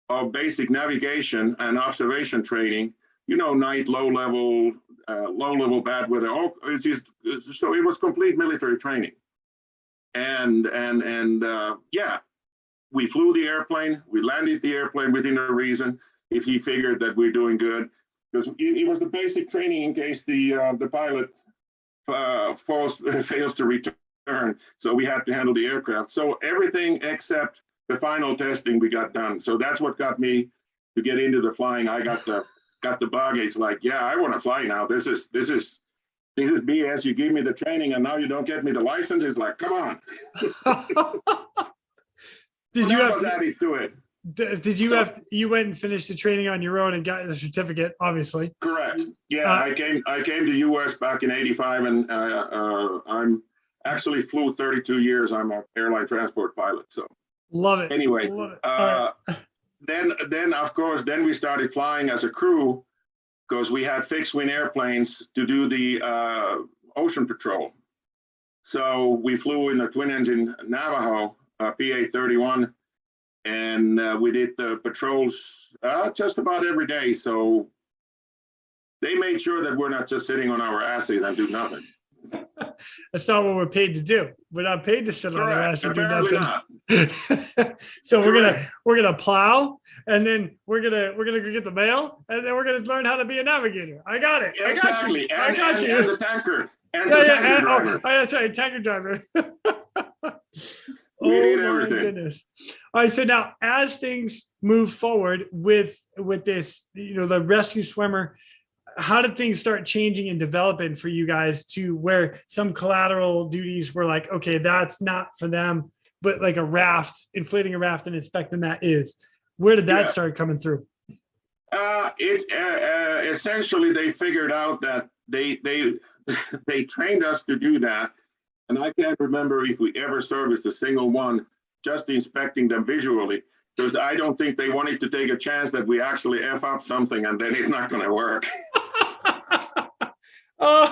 of basic navigation and observation training, you know, night, low level, bad weather. So it was complete military training. And yeah, we flew the airplane, we landed the airplane within a reason, if he figured that we're doing good, because it was the basic training in case the pilot fails to return. So we had to handle the aircraft. So everything except the final testing we got done. So that's what got me to get into the flying. I got the bug. It's like, yeah, I want to fly now. This is BS. You give me the training and now you don't get me the license. It's like, come on. Did you have to do it? Did you you went and finished the training on your own and got the certificate, obviously? Correct. Yeah, I came to US back in '85, and I'm actually flew 32 years. I'm an airline transport pilot. So love it. Anyway, love it. Then of course, then we started flying as a crew, because we had fixed wing airplanes to do the ocean patrol. So we flew in the twin engine Navajo P-831. And we did the patrols just about every day. So they made sure that we're not just sitting on our asses and do nothing. That's not what we're paid to do. We're not paid to sit on our ass and do Apparently nothing. So we're gonna plow, and then we're gonna go get the mail, and then we're gonna learn how to be a navigator. I got it. Exactly. I got you. And the tanker. And the tanker driver. Oh, that's right, tanker driver. We did my everything. Goodness. All right. So now, as things move forward with this, you know, the rescue swimmer, how did things start changing and developing for you guys to where some collateral duties were like, okay, that's not for them, but like a raft, inflating a raft and inspecting that is. Where did that start coming through? Essentially, they figured out that they trained us to do that. And I can't remember if we ever serviced a single one, just inspecting them visually, because I don't think they wanted to take a chance that we actually F up something and then it's not going to work. Oh,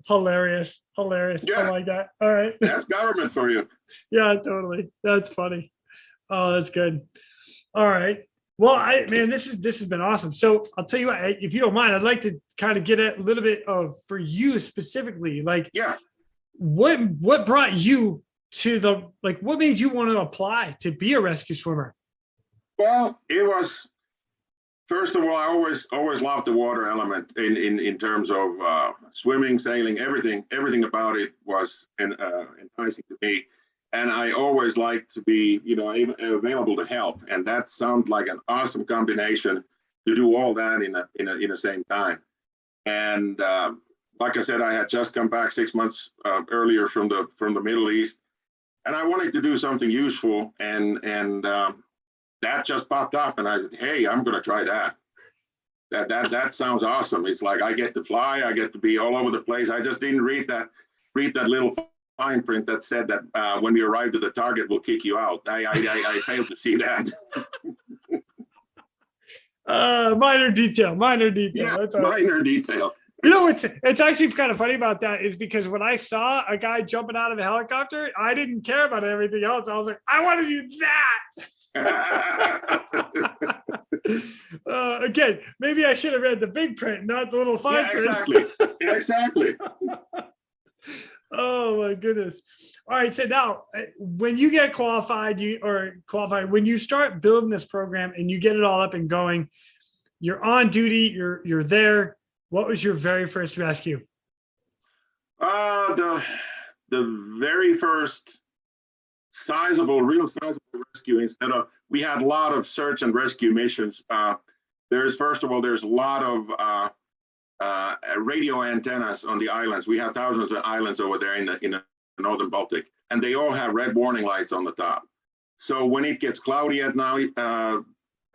hilarious. Yeah. I like that. All right. That's government for you. Yeah, totally. That's funny. Oh, that's good. All right. Well, man, this has been awesome. So I'll tell you what, if you don't mind, I'd like to kind of get a little bit of, for you specifically, like, yeah. What brought you to what made you want to apply to be a rescue swimmer? Well, it was, first of all, I always loved the water element in terms of swimming, sailing, everything about it was enticing to me. And I always liked to be, you know, available to help. And that sounded like an awesome combination to do all that in the same time. And like I said, I had just come back 6 months earlier from the Middle East, and I wanted to do something useful, and that just popped up, and I said, hey, I'm going to try that. That sounds awesome. It's like I get to fly, I get to be all over the place. I just didn't read that little fine print that said that when we arrive to the target, we'll kick you out. I failed to see that. Minor detail. Yeah, That's all right. minor detail. You know what's it's actually kind of funny about that is because when I saw a guy jumping out of a helicopter, I didn't care about everything else. I was like, I want to do that. Again, maybe I should have read the big print, not the little fine print. Exactly. Oh my goodness. All right. So now when you get qualified, when you start building this program and you get it all up and going, you're on duty, you're there. What was your very first rescue? The very first real sizable rescue, we had a lot of search and rescue missions. There's a lot of radio antennas on the islands. We have thousands of islands over there in the northern Baltic, and they all have red warning lights on the top. So when it gets cloudy at night,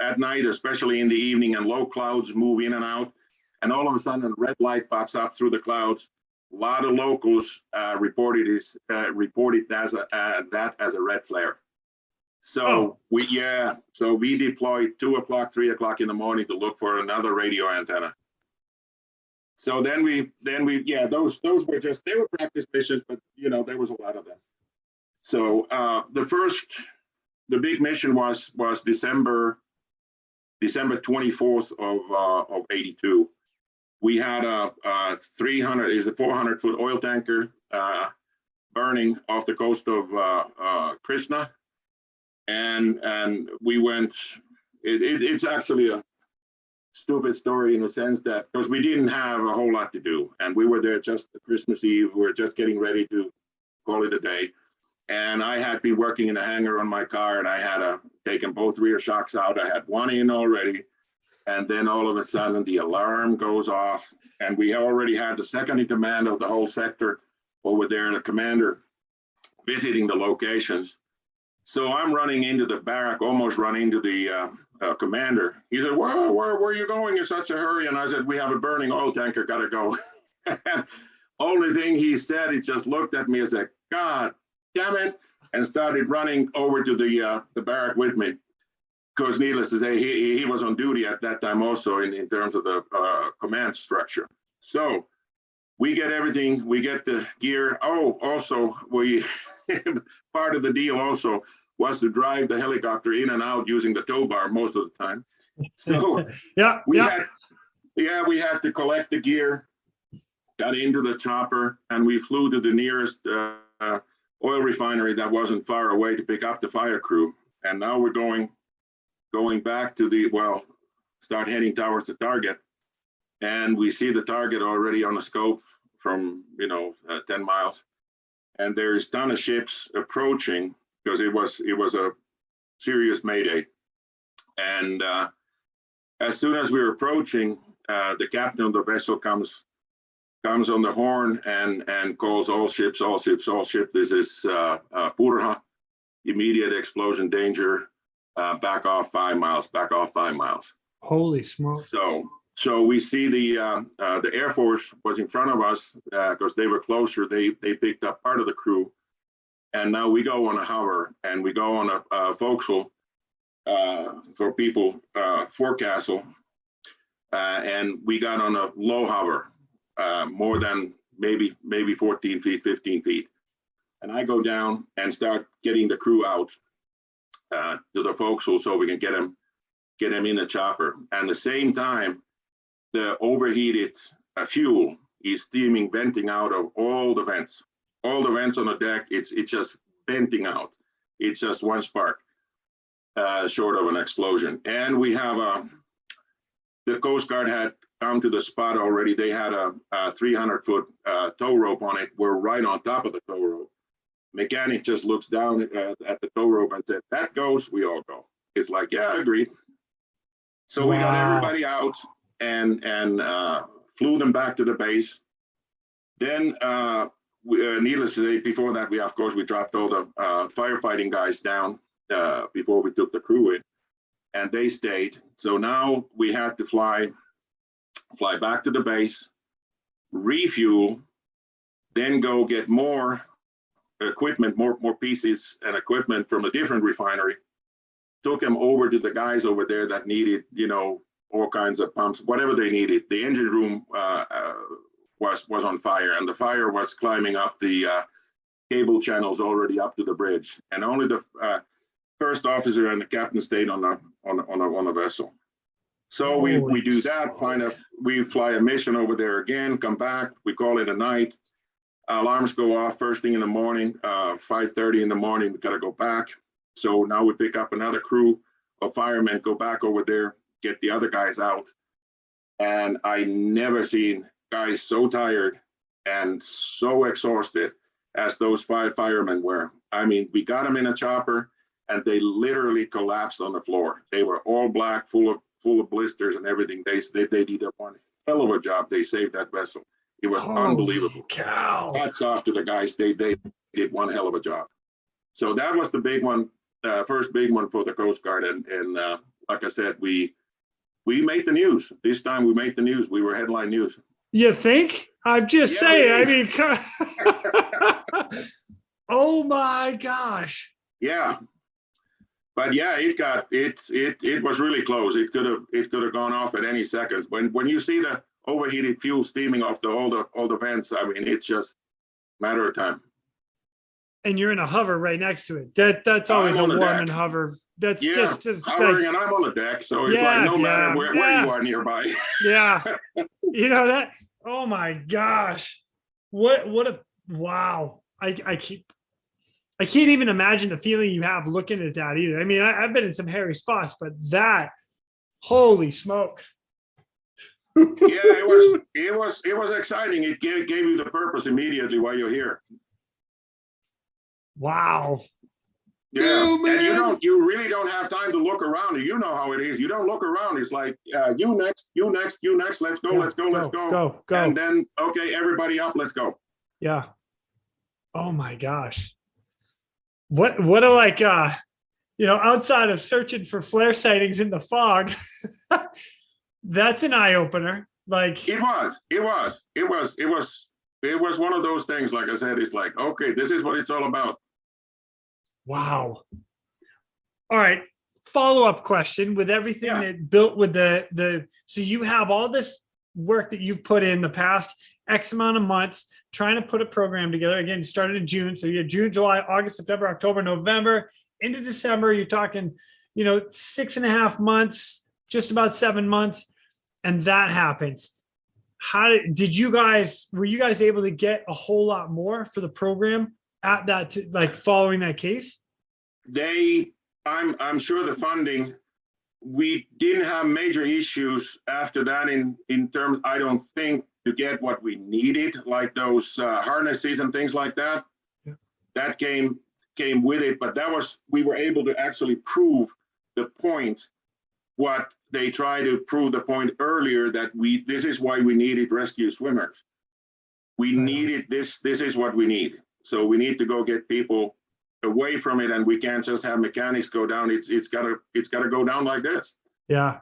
especially in the evening, and low clouds move in and out, and all of a sudden a red light pops up through the clouds, a lot of locals reported that as a red flare. So we deployed 2 o'clock, 3 o'clock in the morning to look for another radio antenna. So then those were they were practice missions, but there was a lot of them. So the big mission was December 24th of 82. We had a 400-foot oil tanker burning off the coast of Krishna, and we went. It's actually a stupid story in the sense that because we didn't have a whole lot to do, and we were there just Christmas Eve. We were just getting ready to call it a day, and I had been working in the hangar on my car, and I had taken both rear shocks out. I had one in already. And then all of a sudden the alarm goes off, and we already had the second in command of the whole sector over there, the commander visiting the locations. So I'm running into the barrack, almost run into the commander. He said, where are you going in such a hurry? And I said, we have a burning oil tanker, gotta go. Only thing he said, he just looked at me and said, God damn it, and started running over to the barrack with me. Because needless to say, he was on duty at that time also in terms of the command structure. So we get everything, we get the gear. Oh, also, part of the deal also was to drive the helicopter in and out using the tow bar most of the time. So we had to collect the gear, got into the chopper, and we flew to the nearest oil refinery that wasn't far away to pick up the fire crew. And now we're going back to start heading towards the target, and we see the target already on the scope from 10 miles, and there's a ton of ships approaching because it was a serious mayday. And as soon as we were approaching, the captain of the vessel comes on the horn and calls all ships. This is Purha, immediate explosion danger. Back off 5 miles. Holy smoke! So we see the Air Force was in front of us because they were closer. They picked up part of the crew, and now we go on a hover and we go on a forecastle for people forecastle, and we got on a low hover, more than maybe 14 feet, 15 feet, and I go down and start getting the crew out. To the forecastle so we can get them in the chopper. And at the same time, the overheated fuel is steaming, venting out of all the vents. All the vents on the deck, it's just venting out. It's just one spark short of an explosion. And we have the Coast Guard had come to the spot already. They had a 300-foot tow rope on it. We're right on top of the tow rope. Mechanic just looks down at the tow rope and said, that goes, we all go. It's like, yeah, agreed. So we got everybody out and flew them back to the base. Then, needless to say, before that, we dropped all the firefighting guys down before we took the crew in, and they stayed. So now we had to fly fly back to the base, refuel, then go get more equipment, more pieces and equipment from a different refinery. Took them over to the guys over there that needed, all kinds of pumps, whatever they needed. The engine room was on fire, and the fire was climbing up the cable channels already up to the bridge, and only the first officer and the captain stayed on the vessel. So we do that. We fly a mission over there again. Come back. We call it a night. Alarms go off first thing in the morning. 5:30 in the morning. We gotta go back. So now we pick up another crew of firemen. Go back over there. Get the other guys out. And I never seen guys so tired and so exhausted as those 5 firemen were. I mean, we got them in a chopper, and they literally collapsed on the floor. They were all black, full of blisters and everything. They did one hell of a job. They saved that vessel. It was unbelievable. Cow. Hats off to the guys. They did one hell of a job. So that was the big one, first big one for the Coast Guard. And like I said, we made the news. This time we made the news. We were headline news. You think? I'm just saying. I mean, oh my gosh. Yeah. But yeah, it was really close. It could have gone off at any second. When you see the overheated fuel steaming off all the vents, I mean, it's just a matter of time. And you're in a hover right next to it. That's always a Warman hover. That's just hovering, and I'm on the deck, so it's like no matter where you are nearby. Yeah, that. Oh my gosh, what a wow! I can't even imagine the feeling you have looking at that either. I mean, I've been in some hairy spots, but that, holy smoke! Yeah, it was exciting. It gave you the purpose immediately while you're here. Wow. Yeah, and you really don't have time to look around. You know how it is. You don't look around. It's like you next. Let's go. Let's go. Go. And then okay, everybody up. Let's go. Yeah. Oh my gosh. What a outside of searching for flare sightings in the fog, that's an eye opener. Like it was one of those things. Like I said, it's like, okay, this is what it's all about. Wow. All right. Follow-up question with everything that built with so you have all this work that you've put in the past X amount of months trying to put a program together. Again, you started in June. So you had June, July, August, September, October, November, into December. You're talking, 6.5 months, just about 7 months. And that happens. Were you guys able to get a whole lot more for the program at that, following that case? I'm sure the funding, we didn't have major issues after that in terms, I don't think, to get what we needed, like those harnesses and things like that. Yeah. That came with it, but we were able to actually prove the point, what they tried to prove the point earlier, that this is why we needed rescue swimmers. We needed this is what we need. So we need to go get people away from it, and we can't just have mechanics go down. It's gotta go down like this. Yeah.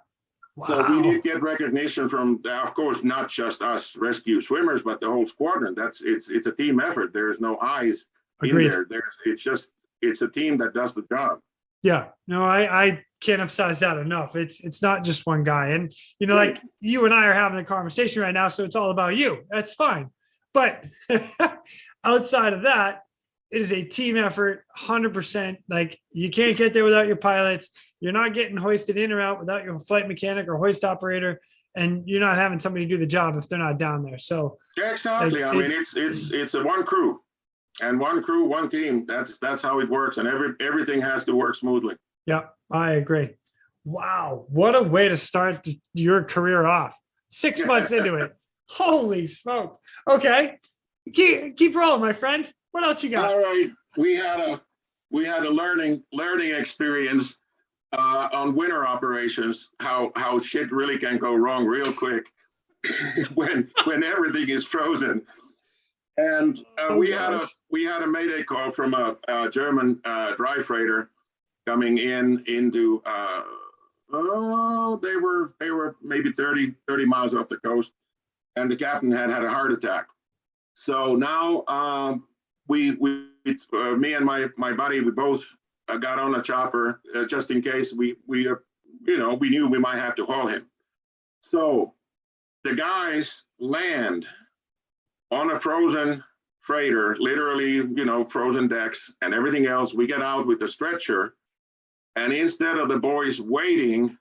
Wow. So we did get recognition from, of course, not just us rescue swimmers, but the whole squadron. It's a team effort. There's no eyes Agreed. in there. It's a team that does the job. Yeah. No, I can't emphasize that enough. It's not just one guy. And like you and I are having a conversation right now, so it's all about you. That's fine. But outside of that, it is a team effort, 100%. Like, you can't get there without your pilots. You're not getting hoisted in or out without your flight mechanic or hoist operator, and you're not having somebody do the job if they're not down there. So exactly. I mean, it's a one crew, and one crew, one team. That's how it works, and everything has to work smoothly. Yeah, I agree. Wow, what a way to start your career off. 6 months into it. Holy smoke. Okay, keep rolling, my friend. What else you got? All right, we had a learning experience on winter operations. How shit really can go wrong real quick when everything is frozen. And we had a mayday call from a German dry freighter coming into Oh, they were maybe 30 miles off the coast, and the captain had a heart attack. So now me and my buddy, we both got on a chopper just in case we knew we might have to haul him. So the guys land on a frozen freighter, literally, frozen decks and everything else. We get out with the stretcher, and instead of the boys waiting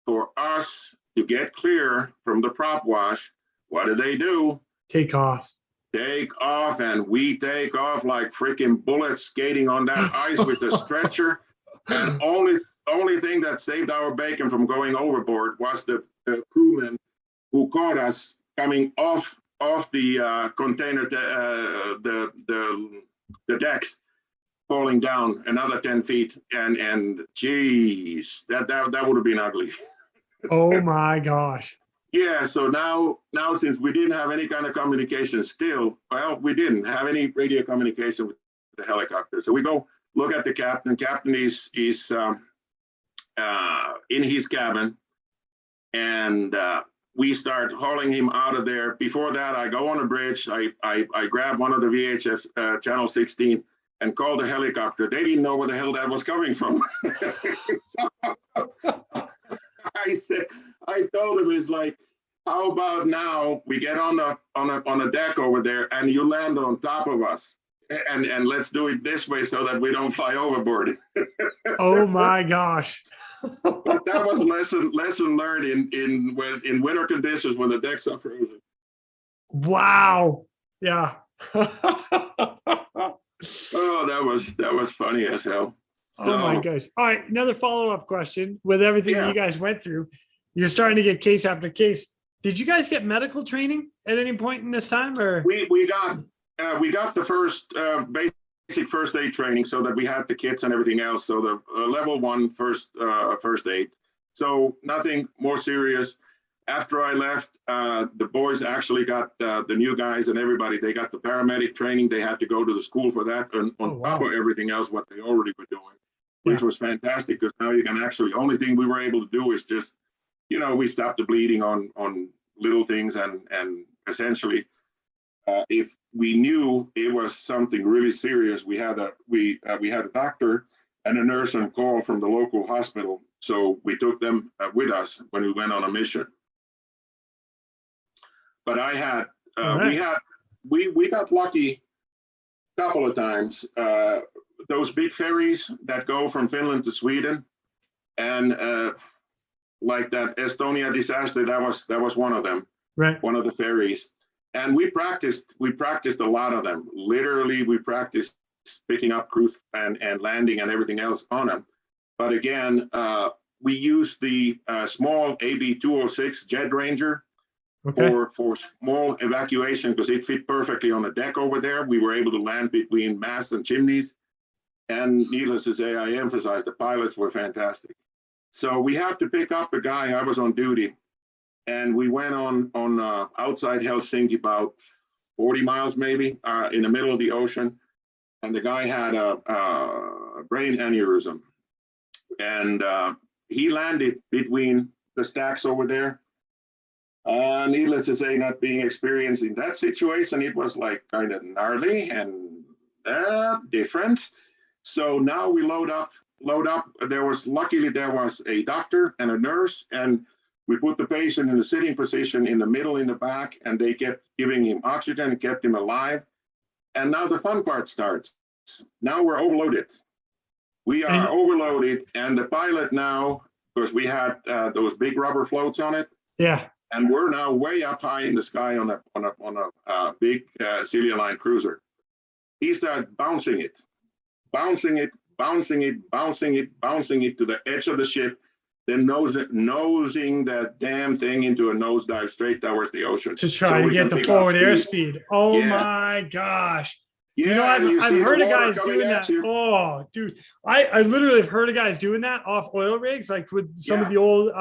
for us to get clear from the prop wash, what do? Take off. Take off, and we take off like freaking bullets skating on that ice with the stretcher. And only thing that saved our bacon from going overboard was the crewman who caught us coming off the container, the decks, falling down another 10 feet, and geez, that would have been ugly. Oh my gosh. Yeah, so now since we didn't have any kind of communication still, well, we didn't have any radio communication with the helicopter. So we go look at the captain. Captain is in his cabin, and we start hauling him out of there. Before that, I go on a bridge. I grab one of the VHF channel 16 and call the helicopter. They didn't know where the hell that was coming from. I told him, it's like, how about now we get on a deck over there and you land on top of us, and let's do it this way so that we don't fly overboard. Oh my gosh. But that was lesson learned in winter conditions when the decks are frozen. Wow. Yeah. Oh, that was funny as hell. So, oh my gosh. All right. Another follow-up question. With everything you guys went through, you're starting to get case after case. Did you guys get medical training at any point in this time, or? We got the first basic first aid training, so that we had the kits and everything else. So the level 1 first aid. So nothing more serious. After I left, the boys actually got the new guys and everybody. They got the paramedic training. They had to go to the school for that, and on top of everything else what they already were doing, which was fantastic, because now you can actually, only thing we were able to do is just, we stopped the bleeding on little things, and essentially, if we knew it was something really serious, we had a doctor and a nurse on call from the local hospital, so we took them with us when we went on a mission. But I had we got lucky a couple of times. Those big ferries that go from Finland to Sweden, and like that Estonia disaster, that was one of them. Right. One of the ferries. And we practiced a lot of them. Literally, we practiced picking up crews and landing and everything else on them. But again, we used the small AB-206 Jet Ranger for small evacuation, because it fit perfectly on the deck over there. We were able to land between masts and chimneys. And needless to say, I emphasize, the pilots were fantastic. So we had to pick up a guy. I was on duty, and we went on outside Helsinki, about 40 miles maybe, in the middle of the ocean. And the guy had a brain aneurysm, and he landed between the stacks over there. Needless to say, not being experienced in that situation, it was like kind of gnarly and different. So now we load up. Luckily there was a doctor and a nurse, and we put the patient in a sitting position in the middle, in the back, and they kept giving him oxygen and kept him alive. And now the fun part starts. Now we're overloaded. We are overloaded, and the pilot now, because we had those big rubber floats on it. Yeah. And we're now way up high in the sky on a big Silja Line cruiser. He started bouncing it to the edge of the ship, then nosing that damn thing into a nosedive straight towards the ocean. To try to get the forward airspeed. Oh my gosh. Yeah, I've heard of guys doing that. Oh, dude. I literally have heard of guys doing that off oil rigs, like with some of the old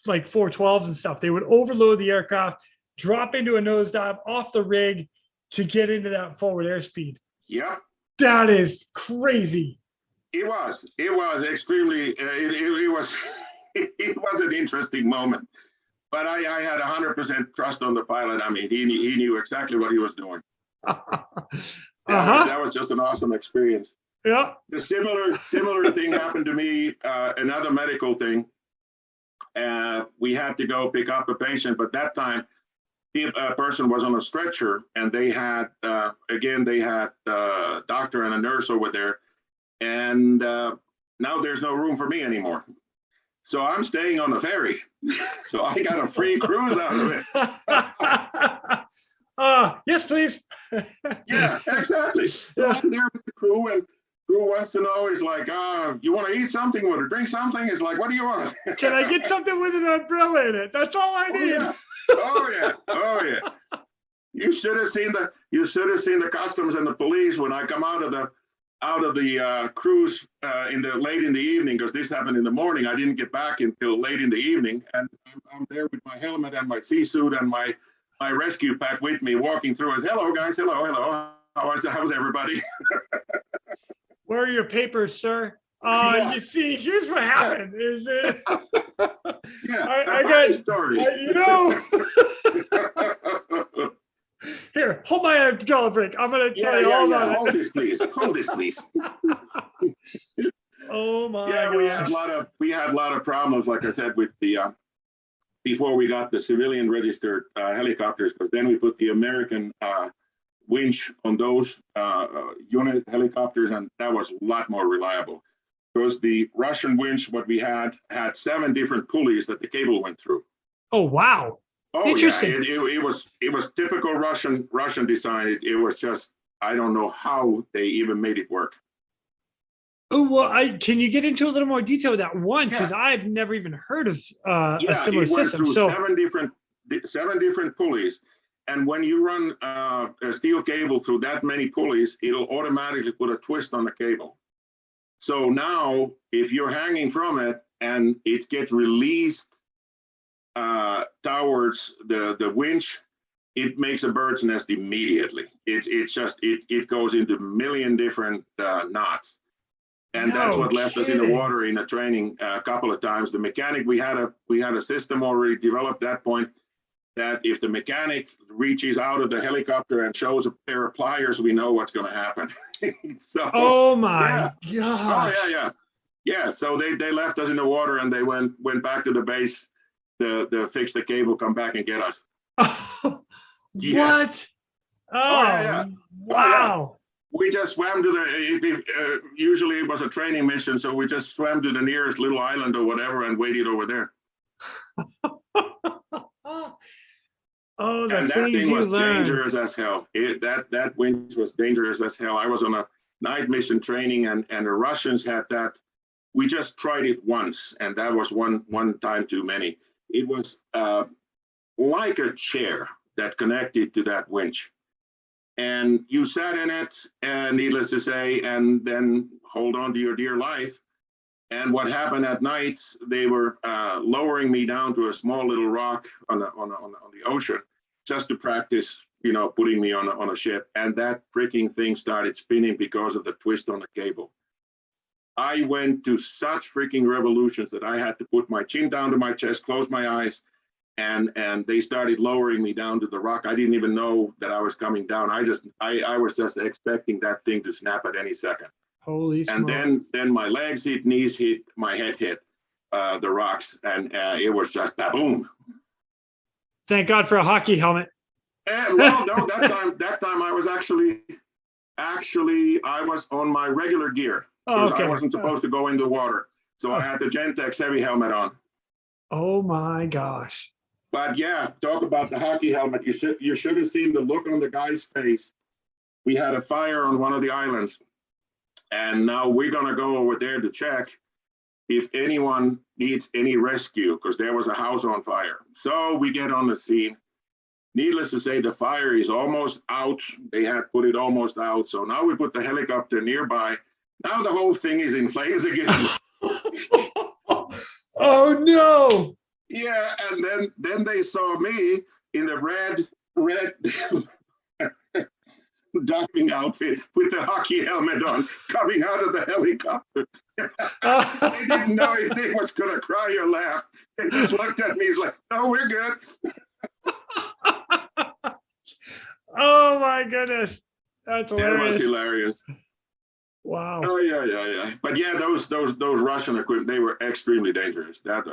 like 412s and stuff. They would overload the aircraft, drop into a nosedive off the rig to get into that forward airspeed. Yeah. That is crazy. It was extremely, it was, it was an interesting moment. But I had 100% trust on the pilot. I mean, he knew exactly what he was doing. That was just an awesome experience. Yeah. The similar thing happened to me, another medical thing. We had to go pick up a patient, but that time, a person was on a stretcher, and they had a doctor and a nurse over there, and now there's no room for me anymore. So I'm staying on the ferry. So I got a free cruise out of it. Yes, please. Yeah, exactly. So I'm there with the crew, and crew wants to know, is like, you want to eat something or drink something? It's like, what do you want? Can I get something with an umbrella in it? That's all I need. Oh yeah. You should have seen the customs and the police when I come out of the cruise late in the evening, because this happened in the morning. I didn't get back until late in the evening, and I'm there with my helmet and my sea suit and my rescue pack with me, walking through. As hello guys, hello. How's everybody? Where are your papers, sir? You see, here's what happened. Is it? Yeah, I got a story. Here, hold my umbrella break. I'm going to tell you all about it. Hold this, please. Oh my God. Yeah, we had a lot of problems, like I said, with the before we got the civilian registered helicopters, because then we put the American winch on those unit helicopters, and that was a lot more reliable. Because the Russian winch, what we had 7 different pulleys that the cable went through. Oh wow. Oh, interesting. Yeah, it was typical Russian design. It was just, I don't know how they even made it work. Oh well, can you get into a little more detail with that one? Because I've never even heard of a similar system. So 7 different pulleys, and when you run a steel cable through that many pulleys, it'll automatically put a twist on the cable. So now, if you're hanging from it and it gets released towards the winch, it makes a bird's nest immediately. It goes into a million different knots, and that's what left us in the water in a training a couple of times. The mechanic, we had a system already developed at that point, that if the mechanic reaches out of the helicopter and shows a pair of pliers, we know what's going to happen. So, oh my gosh. Oh yeah. So they left us in the water, and they went back to the base. The fix the cable, come back and get us. What? Oh, wow. We just swam to the, usually it was a training mission, so we just swam to the nearest little island or whatever and waited over there. And that thing was dangerous as hell. That winch was dangerous as hell. I was on a night mission training, and the Russians had that. We just tried it once, and that was one time too many. It was like a chair that connected to that winch. And you sat in it, and needless to say, and then hold on to your dear life. And what happened at night, they were lowering me down to a small little rock on the ocean, just to practice, putting me on a ship. And that freaking thing started spinning because of the twist on the cable. I went to such freaking revolutions that I had to put my chin down to my chest, close my eyes, and they started lowering me down to the rock. I didn't even know that I was coming down. I was just expecting that thing to snap at any second. Holy and smoke. then my legs hit, knees hit, my head hit the rocks, and it was just boom. Thank God for a hockey helmet. And well, no, that time I was actually I was on my regular gear. Oh, okay. I wasn't supposed to go in the water, so I had the Gentex heavy helmet on. Oh my gosh. But yeah, talk about the hockey helmet. You should have seen the look on the guy's face. We had a fire on one of the islands, and now we're gonna go over there to check if anyone needs any rescue, because there was a house on fire. So we get on the scene. Needless to say, the fire is almost out. They had put it almost out. So now we put the helicopter nearby. Now the whole thing is in flames again. Oh no! Yeah, and then they saw me in the red diving outfit with the hockey helmet on, coming out of the helicopter. They didn't know if they was gonna cry or laugh. They just looked at me. He's like, "No, we're good." Oh my goodness, that's hilarious. That was hilarious. Wow. Oh yeah. But yeah, those Russian equipment, they were extremely dangerous. That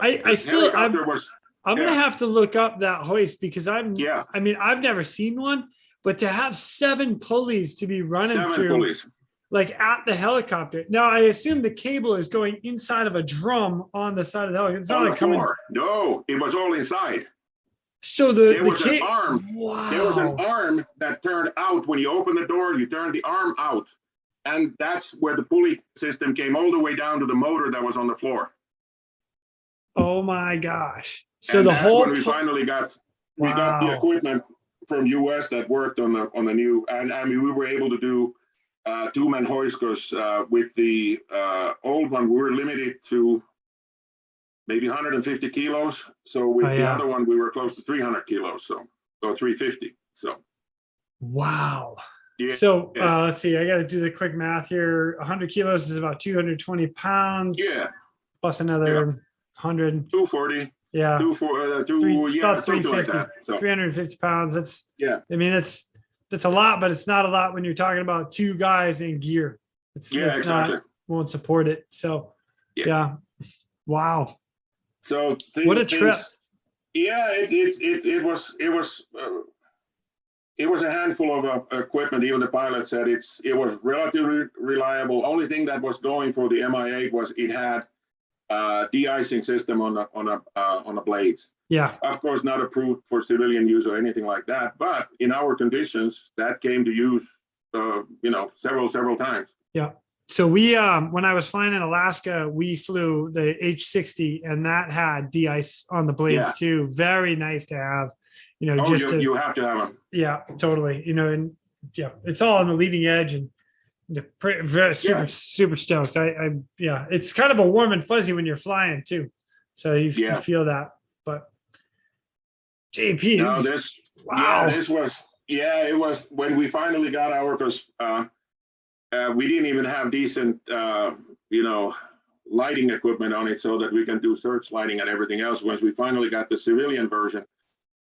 I'm gonna have to look up that hoist because I mean, I've never seen one, but to have 7 pulleys to be running through, like at the helicopter. Now, I assume the cable is going inside of a drum on the side of the helicopter. It's not like coming. No, it was all inside. So there was an arm. Wow. There was an arm that turned out when you open the door. You turn the arm out, and that's where the pulley system came all the way down to the motor that was on the floor. Oh my gosh! So and the that's whole when we finally got the equipment from US that worked on the new, and I mean we were able to do 2-man hoist because with the old one we were limited to maybe 150 kilos. So with the other one, we were close to 300 kilos. So 350. So. Wow. Yeah. So let's see, I got to do the quick math here. 100 kilos is about 220 pounds. Yeah. Plus another 100. 240. Yeah. About 350. Like that. So. 350 pounds. That's, I mean, that's a lot, but it's not a lot when you're talking about 2 guys in gear. Exactly. Won't support it. So yeah. Wow. So what a trip! Yeah, it was a handful of equipment. Even the pilot said it was relatively reliable. Only thing that was going for the MI8 was it had de-icing system on the blades. Yeah. Of course, not approved for civilian use or anything like that. But in our conditions, that came to use, several times. Yeah. So we, when I was flying in Alaska, we flew the H-60 and that had de-ice on the blades too. Very nice to have, you have to have them. Yeah, totally. And it's all on the leading edge and very super stoked. It's kind of a warm and fuzzy when you're flying too. So you feel that, but JP. No, it was when we finally got our, because, we didn't even have decent, lighting equipment on it so that we can do search lighting and everything else. Once we finally got the civilian version,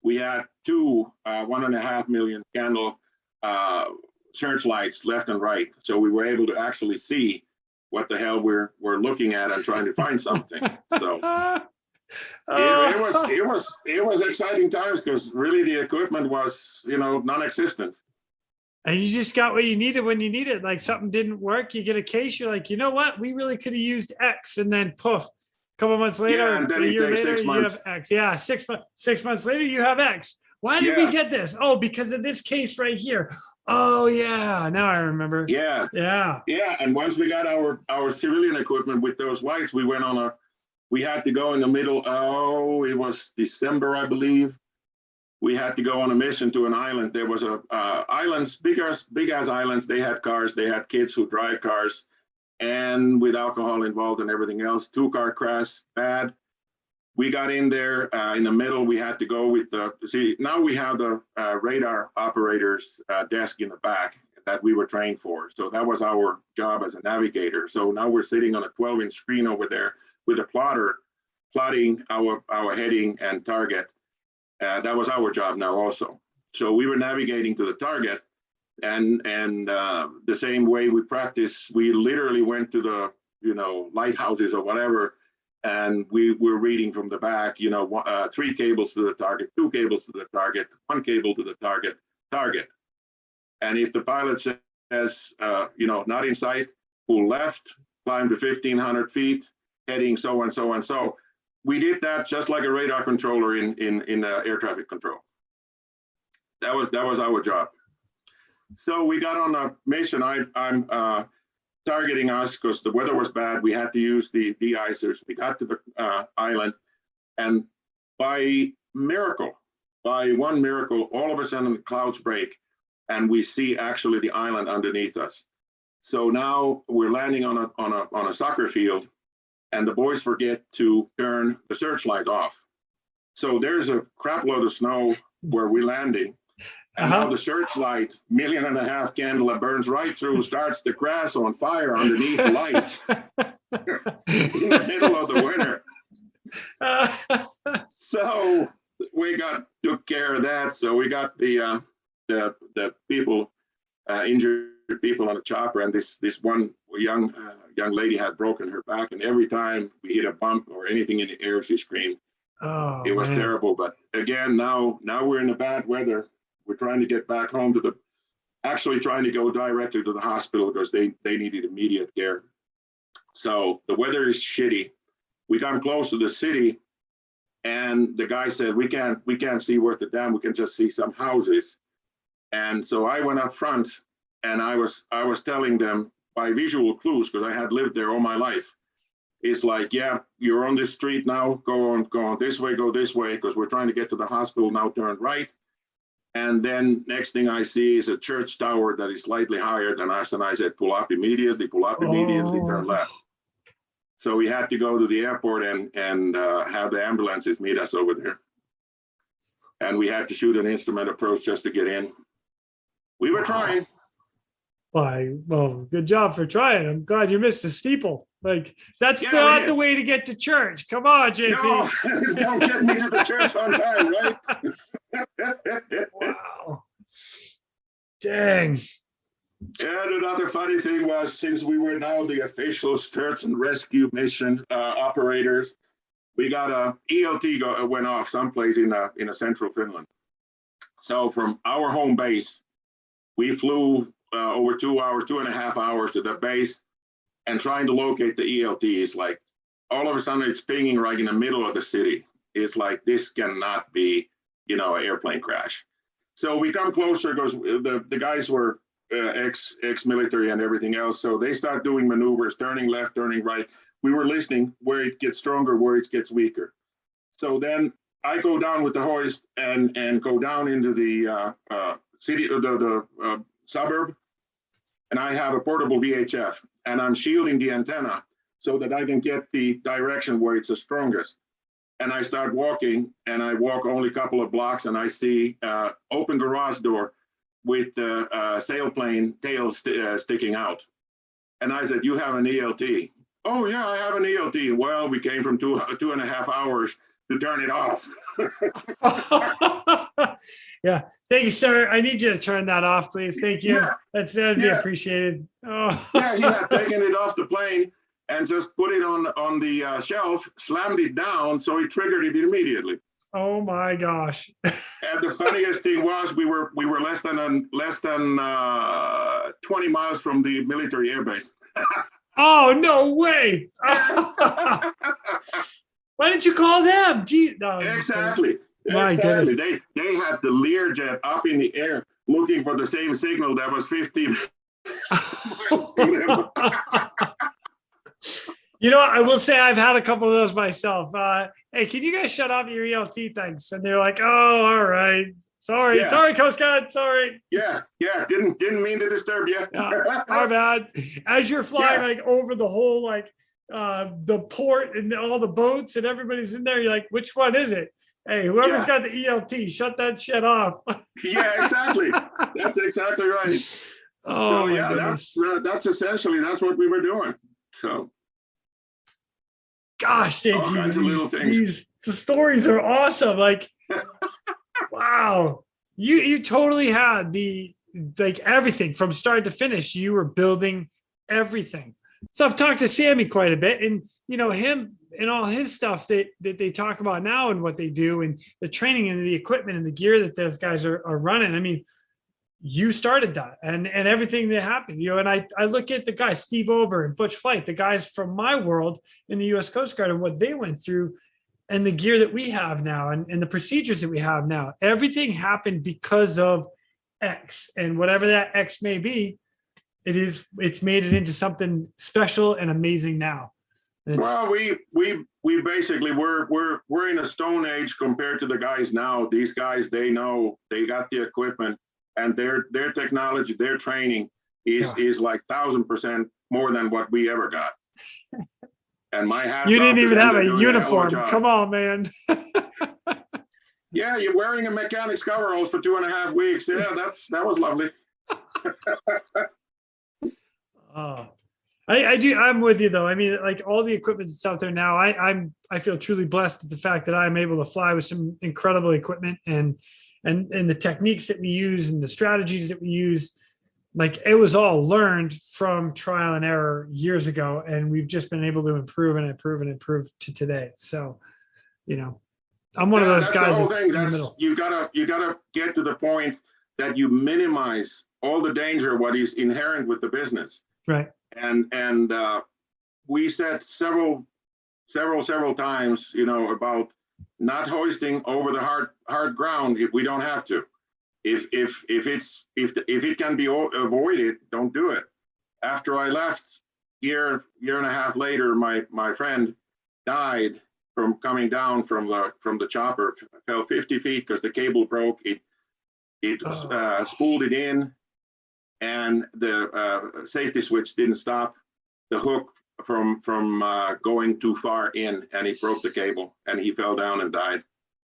we had 2 1.5 million candle searchlights left and right. So we were able to actually see what the hell we're looking at and trying to find something. So it was exciting times because really the equipment was, non-existent. And you just got what you needed when you needed. Like something didn't work, you get a case, you're like, you know what? We really could have used X. And then poof, a couple months later, and then a year later, 6 months. You have X. Yeah, 6 months later, you have X. Why did we get this? Oh, because of this case right here. Oh yeah, now I remember. Yeah. And once we got our civilian equipment with those lights, we went on we had to go in the middle. Oh, it was December, I believe. We had to go on a mission to an island. There was islands, big ass islands. They had cars. They had kids who drive cars, and with alcohol involved and everything else. 2-car crash, bad. We got in there in the middle. We had to go with now we have the radar operators desk in the back that we were trained for. So that was our job as a navigator. So now we're sitting on a 12-inch screen over there with a plotter, plotting our heading and target. That was our job now also. So we were navigating to the target, and the same way we practice, we literally went to the lighthouses or whatever, and we were reading from the back, 3 cables to the target, 2 cables to the target, 1 cable to the target. And if the pilot says, not in sight, pull left, climb to 1,500 feet, heading so and so and so. We did that just like a radar controller in air traffic control. That was our job. So we got on a mission. I'm targeting us because the weather was bad. We had to use the de-icers. We got to the island, and by one miracle, all of a sudden the clouds break, and we see actually the island underneath us. So now we're landing on a soccer field, and the boys forget to turn the searchlight off. So there's a crap load of snow where we're landing, And now the searchlight, 1.5 million candle that burns right through, starts the grass on fire underneath the lights in the middle of the winter. So we took care of that. So we got the people, injured people on the chopper, and this one young lady had broken her back, and every time we hit a bump or anything in the air, she screamed. Oh, it was terrible. But again, now we're in the bad weather. We're trying to get back home trying to go directly to the hospital because they needed immediate care. So the weather is shitty. We got close to the city, and the guy said, we can't see worth the damn, we can just see some houses. And so I went up front, and I was telling them by visual clues, because I had lived there all my life. It's like, yeah, you're on this street now, go on this way, because we're trying to get to the hospital now, turn right. And then next thing I see is a church tower that is slightly higher than us. And I said, pull up immediately, turn left. So we had to go to the airport and have the ambulances meet us over there. And we had to shoot an instrument approach just to get in. We were trying. Well, good job for trying. I'm glad you missed the steeple. Like, that's not the way to get to church. Come on, JP. No, don't get me to the church on time, right? Wow. Dang. And another funny thing was, since we were now the official search and rescue mission operators, we got a ELT went off someplace in a central Finland. So from our home base, we flew over 2.5 hours to the base, and trying to locate the ELT is like, all of a sudden it's pinging right in the middle of the city. It's like, this cannot be, an airplane crash. So we come closer because the guys were ex-military and everything else. So they start doing maneuvers, turning left, turning right. We were listening where it gets stronger, where it gets weaker. So then I go down with the hoist and go down into the city, the suburb, and I have a portable VHF, and I'm shielding the antenna so that I can get the direction where it's the strongest. And I start walking, and I walk only a couple of blocks, and I see open garage door with the sailplane tail sticking out. And I said, you have an ELT? Oh yeah, I have an ELT. Well, we came from 2.5 hours to turn it off. Yeah. Thank you, sir. I need you to turn that off, please. Thank you. Yeah. That'd be appreciated. Oh. Yeah, he had taken it off the plane and just put it on the shelf, slammed it down, so he triggered it immediately. Oh my gosh. And the funniest thing was, we were less than 20 miles from the military airbase. Oh, no way. Why didn't you call them? Gee, no, exactly. My exactly. Goodness. They had the Learjet up in the air looking for the same signal that was 50. I will say I've had a couple of those myself. Hey, can you guys shut off your ELT things? And they're like, oh, all right. Sorry, Coast Guard. Sorry. Yeah. Didn't mean to disturb you. Our bad. As you're flying like over the whole the port and all the boats and everybody's in there, you're like, which one is it? Hey, whoever's got the ELT, shut that shit off. Yeah, exactly. That's exactly right. Oh, so that's essentially what we were doing. So, gosh, the stories are awesome. Like, wow, you totally had everything from start to finish. You were building everything. So I've talked to Sammy quite a bit, and him and all his stuff that they talk about now and what they do and the training and the equipment and the gear that those guys are running. I mean, you started that and everything that happened, and I look at the guys, Steve Ober and Butch Flight, the guys from my world in the U.S. Coast Guard and what they went through and the gear that we have now and the procedures that we have now. Everything happened because of X, and whatever that X may be, it's made it into something special and amazing now. Well, we basically we're in a stone age compared to the guys now. These guys, they know, they got the equipment, and their technology, their training is like 1,000% more than what we ever got. And my hats. You didn't even have a uniform. Come on, man. Yeah, you're wearing a mechanic's coveralls for 2.5 weeks. Yeah, that was lovely. Oh, I do. I'm with you though. I mean, like all the equipment that's out there now, I feel truly blessed at the fact that I'm able to fly with some incredible equipment and the techniques that we use and the strategies that we use. Like it was all learned from trial and error years ago, and we've just been able to improve and improve and improve to today. So, I'm one of those That's guys the whole that's thing. in the middle. You gotta get to the point that you minimize all the danger, what is inherent with the business. Right. And we said several times, about not hoisting over the hard ground if we don't have to. If it can be avoided, don't do it. After I left, year and a half later, my friend died from coming down from the chopper, fell 50 feet because the cable broke. It spooled it in, and the safety switch didn't stop the hook from going too far in, and he broke the cable, and he fell down and died.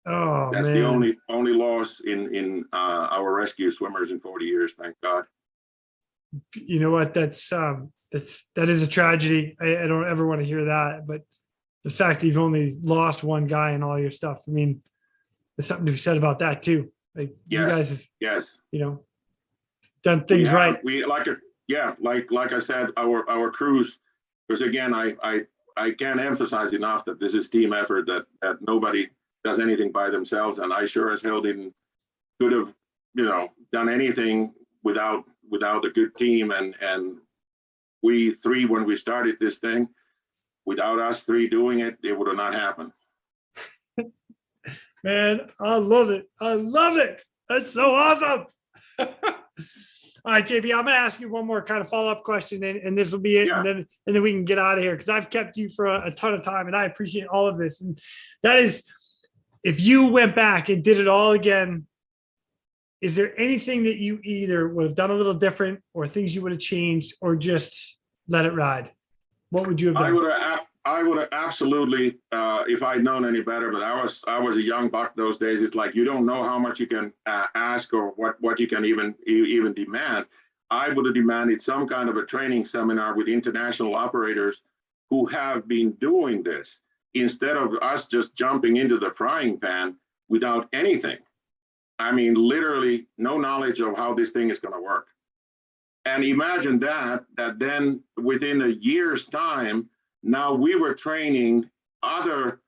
Oh, That's man. the only loss in our rescue swimmers in 40 years. Thank God. You know what? That is a tragedy. I don't ever want to hear that, but the fact that you've only lost one guy in all your stuff, I mean, there's something to be said about that too. Like you guys have, done things right. We like it. Yeah, like I said, our crews, because again, I can't emphasize enough that this is team effort, that nobody does anything by themselves, and I sure as hell could have done anything without a good team, and we three, when we started this thing, without us three doing it, it would have not happened. Man, I love it. I love it. That's so awesome. All right, JP, I'm going to ask you one more kind of follow-up question, and this will be it, Yeah. and then we can get out of here, because I've kept you for a ton of time, and I appreciate all of this. And that is, if you went back and did it all again, is there anything that you either would have done a little different, or things you would have changed, or just let it ride? What would you have done? I would have absolutely, if I'd known any better, but I was a young buck those days. It's like, you don't know how much you can ask, or what you can even demand. I would have demanded some kind of a training seminar with international operators who have been doing this, instead of us just jumping into the frying pan without anything. I mean, literally no knowledge of how this thing is going to work. And imagine that then within a year's time, now we were training other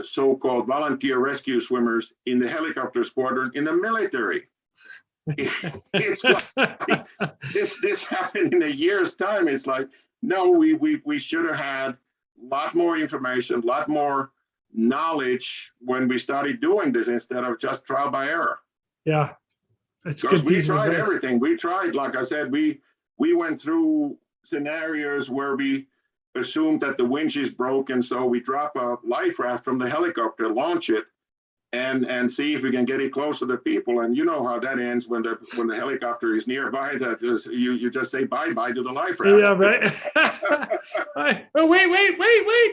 so-called volunteer rescue swimmers in the helicopter squadron in the military. It's like this happened in a year's time. It's like, no, we should have had a lot more information, a lot more knowledge when we started doing this, instead of just trial by error. Yeah, it's because we tried everything. We tried, like I said, we went through scenarios where we assumed that the winch is broken, so we drop a life raft from the helicopter, launch it, and see if we can get it close to the people. And you know how that ends when the helicopter is nearby. That is, you just say bye to the life raft. Yeah, right. Oh, wait,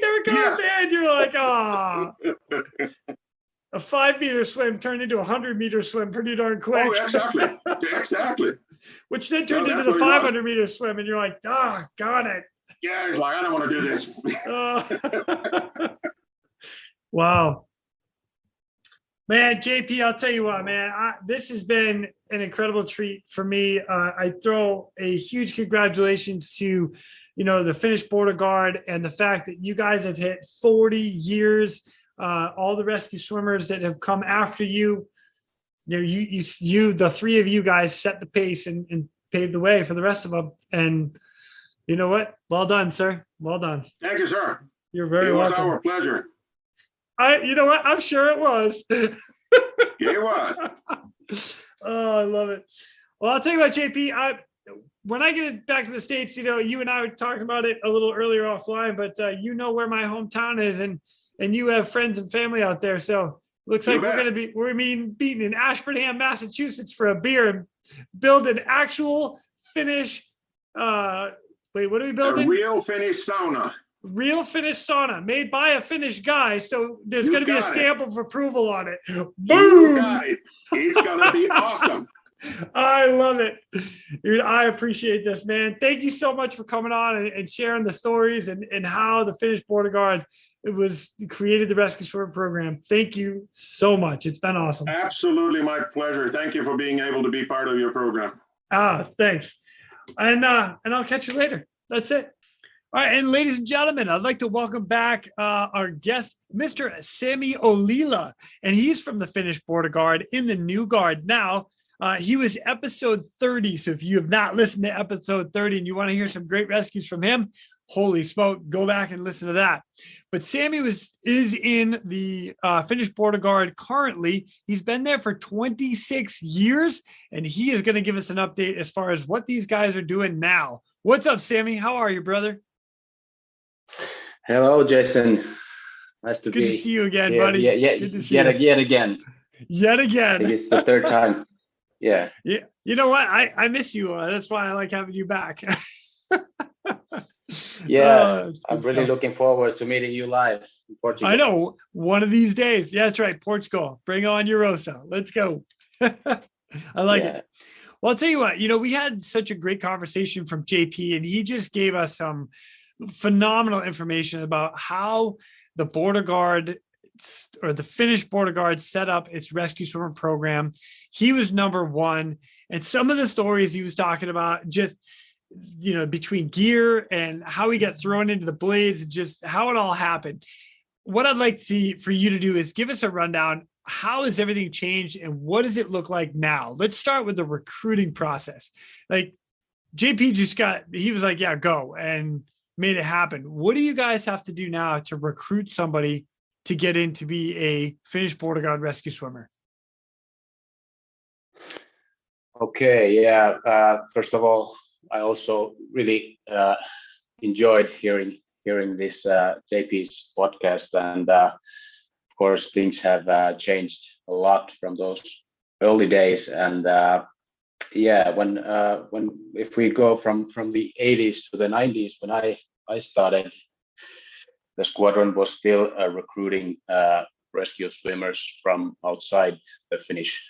there it goes. Yeah. And you're like, ah. A 5-meter swim turned into a 100-meter swim pretty darn quick. Oh, exactly. Which then turned into the 500-meter swim, and you're like, got it. Yeah, it's like, I don't want to do this. Wow. Man, JP, I'll tell you what, man, this has been an incredible treat for me. I throw a huge congratulations to, the Finnish border guard, and the fact that you guys have hit 40 years. All the rescue swimmers that have come after you, the three of you guys set the pace and paved the way for the rest of them. And you know what? Well done, sir. Well done. Thank you, sir. You're very welcome. It was our pleasure. You know what? I'm sure it was. It was. Oh, I love it. Well, I'll tell you what, JP, when I get back to the States, you and I were talking about it a little earlier offline, but you know where my hometown is, and you have friends and family out there. So looks like we're meeting in Ashburnham, Massachusetts for a beer and build an actual Finnish, wait, what are we building? A real Finnish sauna. real Finnish sauna made by a Finnish guy. So there's going to be a stamp of approval on it. Boom! You got it. It's going to be awesome. I love it. Dude, I appreciate this, man. Thank you so much for coming on and sharing the stories and how the Finnish Border Guard created the Rescue Swimmer program. Thank you so much. It's been awesome. Absolutely my pleasure. Thank you for being able to be part of your program. Thanks. And I'll catch you later. That's it. All right, and ladies and gentlemen, I'd like to welcome back our guest, Mr. Sami Olila, and he's from the Finnish Border Guard in the New Guard now. He was episode 30, so if you have not listened to episode 30 and you want to hear some great rescues from him, holy smoke, go back and listen to that. But Sami is in the Finnish Border Guard currently. He's been there for 26 years, and he is going to give us an update as far as what these guys are doing now. What's up, Sami? How are you, brother? Hello, Jason. Nice to Good to see you again, here. buddy. Yeah. Yet again. Yet again. I think it's the third time. Yeah. Yeah. You know what? I miss you. That's why I like having you back. I'm really looking forward to meeting you live in Portugal. I know. One of these days. Yeah, that's right. Portugal. Bring on Eurosa. Let's go. I like it. Well, I'll tell you what, we had such a great conversation from JP, and he just gave us some phenomenal information about how the Border Guard or the Finnish Border Guard set up its rescue swimmer program. He was number one. And some of the stories he was talking about, just, between gear and how he got thrown into the blades and just how it all happened. What I'd like for you to do is give us a rundown. How has everything changed and what does it look like now? Let's start with the recruiting process. Like JP he was like, yeah, go, and made it happen. What do you guys have to do now to recruit somebody to get in to be a Finnish Border Guard rescue swimmer? Okay, yeah. First of all, I also really enjoyed hearing this JP's podcast, and of course things have changed a lot from those early days. And if we go from the 80s to the 90s, when I started, the squadron was still recruiting rescue swimmers from outside the Finnish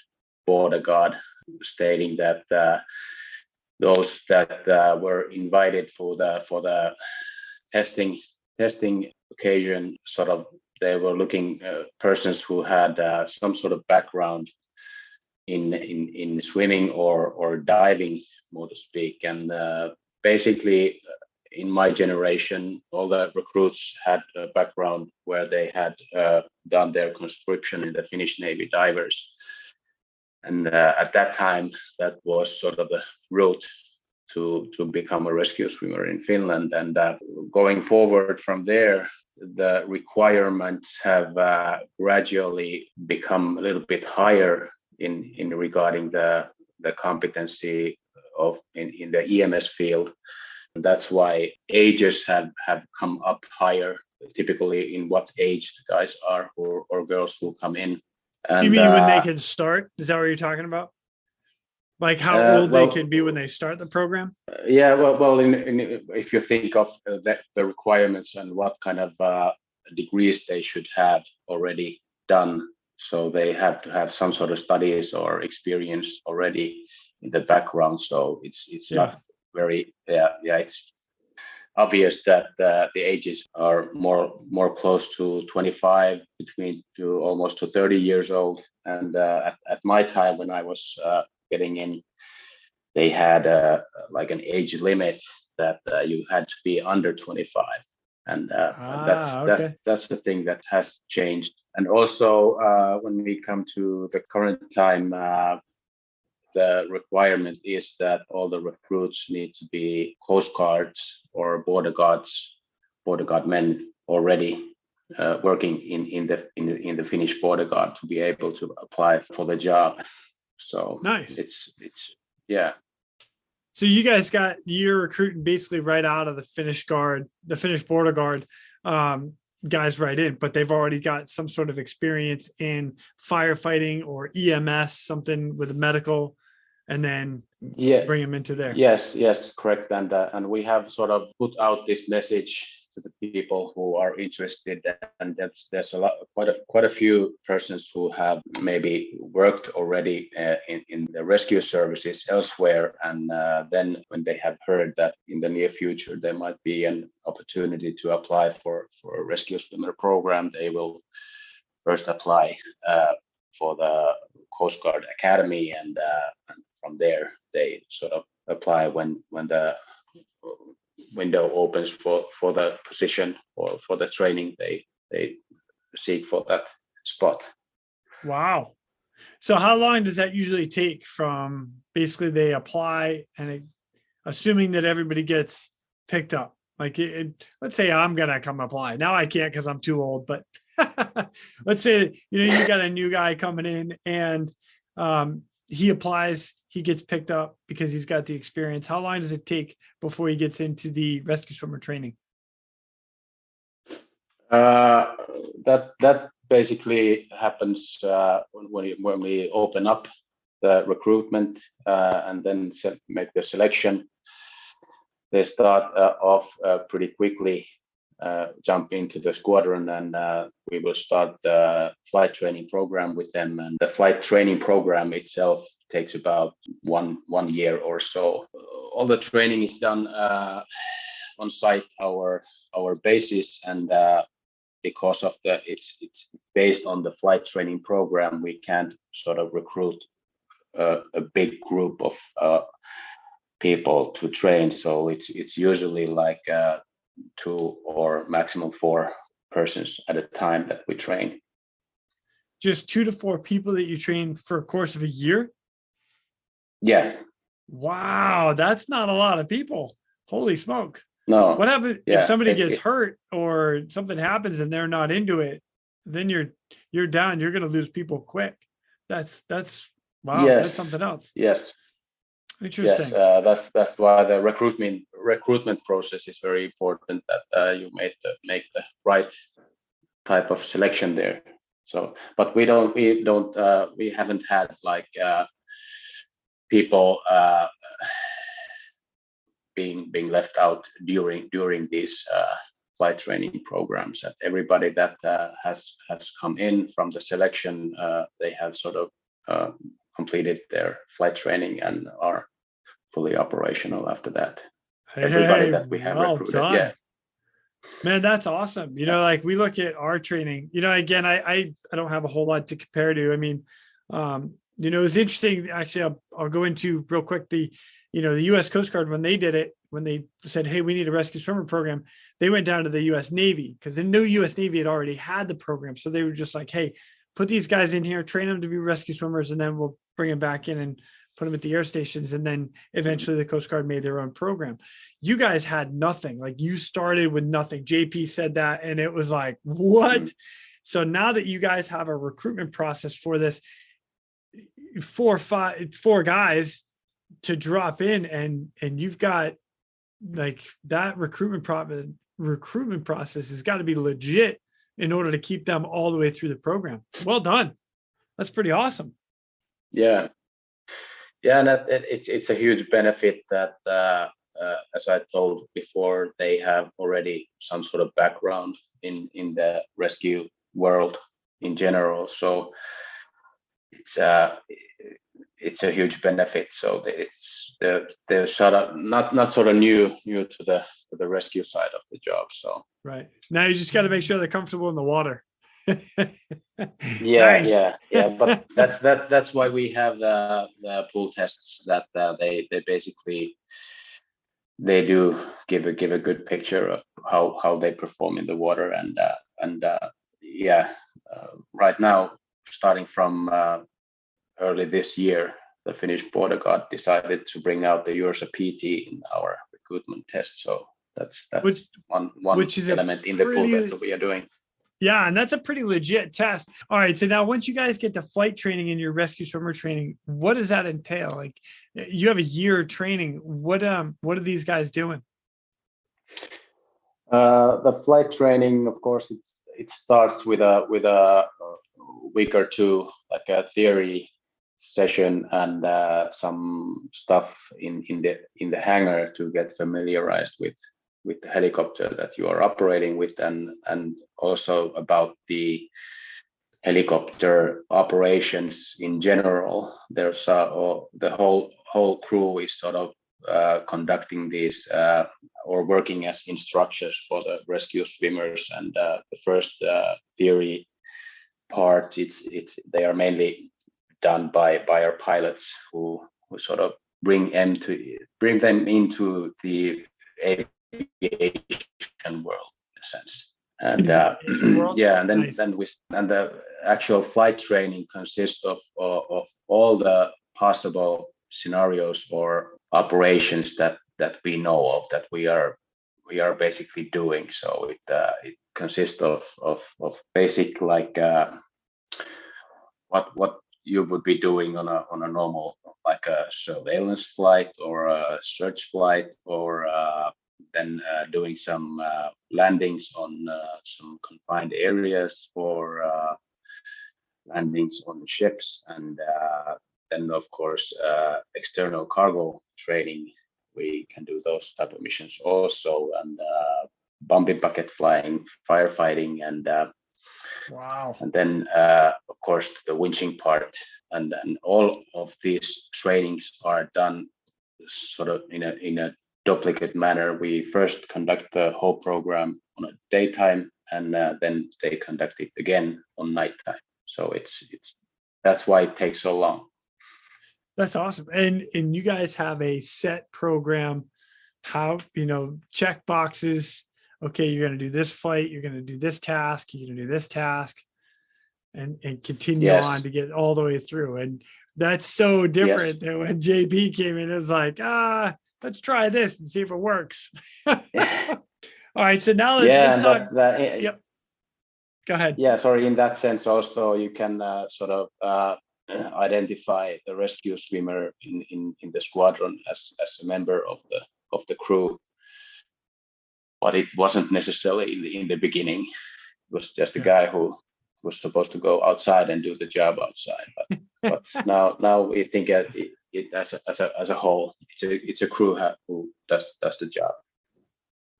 Border Guard, stating that those that were invited for the testing occasion, sort of, they were looking persons who had some sort of background in swimming or diving, so to speak. And basically, in my generation, all the recruits had a background where they had done their conscription in the Finnish Navy divers. And at that time, that was sort of the route to become a rescue swimmer in Finland. And going forward from there, the requirements have gradually become a little bit higher in regarding the competency in the EMS field. And that's why ages have come up higher, typically in what age the guys are or girls who come in. And, you mean when they can start? Is that what you're talking about? Like how old they can be when they start the program? Yeah, if you think of the requirements and what kind of degrees they should have already done, so they have to have some sort of studies or experience already in the background. So it's not very it's obvious that the ages are more close to 25, between to almost to 30 years old. And at my time, when I was getting in, they had like an age limit that you had to be under 25, and that's the thing that has changed. And also when we come to the current time, the requirement is that all the recruits need to be Coast Guards or Border Guard men already working in the Finnish Border Guard to be able to apply for the job. So nice. It's yeah. So you guys you're recruiting basically right out of the Finnish Border Guard guys right in, but they've already got some sort of experience in firefighting or EMS, something with a medical, and then bring them into there. Yes, correct. And we have sort of put out this message to the people who are interested, and there's quite a few persons who have maybe worked already in the rescue services elsewhere, and then when they have heard that in the near future there might be an opportunity to apply for a rescue swimmer program, they will first apply for the Coast Guard Academy, and from there they sort of apply when the window opens for the position or for the training. They seek for that spot. Wow. So how long does that usually take from basically they apply and assuming that everybody gets picked up? Like let's say I'm gonna come apply. Now I can't because I'm too old, but let's say you got a new guy coming in and he applies, he gets picked up because he's got the experience. How long does it take before he gets into the rescue swimmer training? That basically happens when we open up the recruitment and then make the selection. They start off pretty quickly, jump into the squadron, and we will start the flight training program with them. And the flight training program itself takes about one year or so. All the training is done on site, our bases, and because of it's based on the flight training program, we can't sort of recruit a big group of people to train. So it's usually like 2 or maximum 4 persons at a time that we train. Just 2 to 4 people that you train for a course of a year? Yeah. Wow, that's not a lot of people. Holy smoke. No. What happens if somebody gets hurt or something happens and they're not into it? Then you're down. You're going to lose people quick. That's wow. Yes. That's something else. Yes. Interesting. Yes, that's why the recruitment process is very important. That you make the right type of selection there. So, but we haven't had like people being left out during these flight training programs. That everybody that has come in from the selection, they have sort of completed their flight training and are fully operational after that. Everybody that we have recruited. Done. Yeah. Man, that's awesome. Like we look at our training, again, I don't have a whole lot to compare to. I mean, it's interesting. Actually, I'll go into real quick the U.S. Coast Guard, when they did it, when they said, hey, we need a rescue swimmer program, they went down to the U.S. Navy because the new U.S. Navy had already had the program. So they were just like, hey, put these guys in here, train them to be rescue swimmers, and then we'll bring them back in and put them at the air stations. And then eventually the Coast Guard made their own program. You guys had nothing. Like you started with nothing. JP said that, and it was like, what? So now that you guys have a recruitment process for this, 4 guys to drop in, and you've got like that recruitment process has got to be legit in order to keep them all the way through the program. Well done. That's pretty awesome. Yeah, and it's a huge benefit that, as I told before, they have already some sort of background in the rescue world in general. So it's a huge benefit. So they're sort of not sort of new to the rescue side of the job. So right now you just got to make sure they're comfortable in the water. Yeah, nice. yeah. But that's why we have the pool tests that they basically they do give a good picture of how they perform in the water, and right now, starting from early this year, the Finnish border guard decided to bring out the Ursa PT in our recruitment test. So that's one which is element in the pool test that we are doing. Yeah, and that's a pretty legit test. All right, so now once you guys get to flight training and your rescue swimmer training, what does that entail? Like, you have a year of training. What are these guys doing? The flight training, of course, it starts with a week or two, like a theory session and some stuff in the hangar to get familiarized the helicopter that you are operating with, and also about the helicopter operations in general. There's the whole crew is sort of conducting these or working as instructors for the rescue swimmers. And the first theory part, they are mainly done by our pilots who sort of bring them into the aviation world in a sense. And yeah, and then Nice. then the actual flight training consists of all the possible scenarios or operations that we know of, that we are basically doing. So it consists of basic, like what you would be doing on a normal, like a surveillance flight or a search flight, or then doing some landings on some confined areas, or landings on ships, and then of course external cargo training. We can do those type of missions also, and bumping bucket flying, firefighting, and Wow. and then of course the winching part. And all of these trainings are done sort of in a duplicate manner. We first conduct the whole program on a daytime, and then they conduct it again on nighttime. So that's why it takes so long. That's awesome. And you guys have a set program, how, check boxes. Okay, you're going to do this flight, you're going to do this task, you're going to do this task, and continue Yes. on to get all the way through. And that's so different than when JP came in. It was like, let's try this and see if it works. All right, so now let's talk. Yep. Go ahead. Yeah, sorry. In that sense, also you can sort of identify the rescue swimmer in the squadron as a member of the crew, but it wasn't necessarily in the beginning. It was just a guy who was supposed to go outside and do the job outside. But now we think it as a whole. It's a crew who does the job.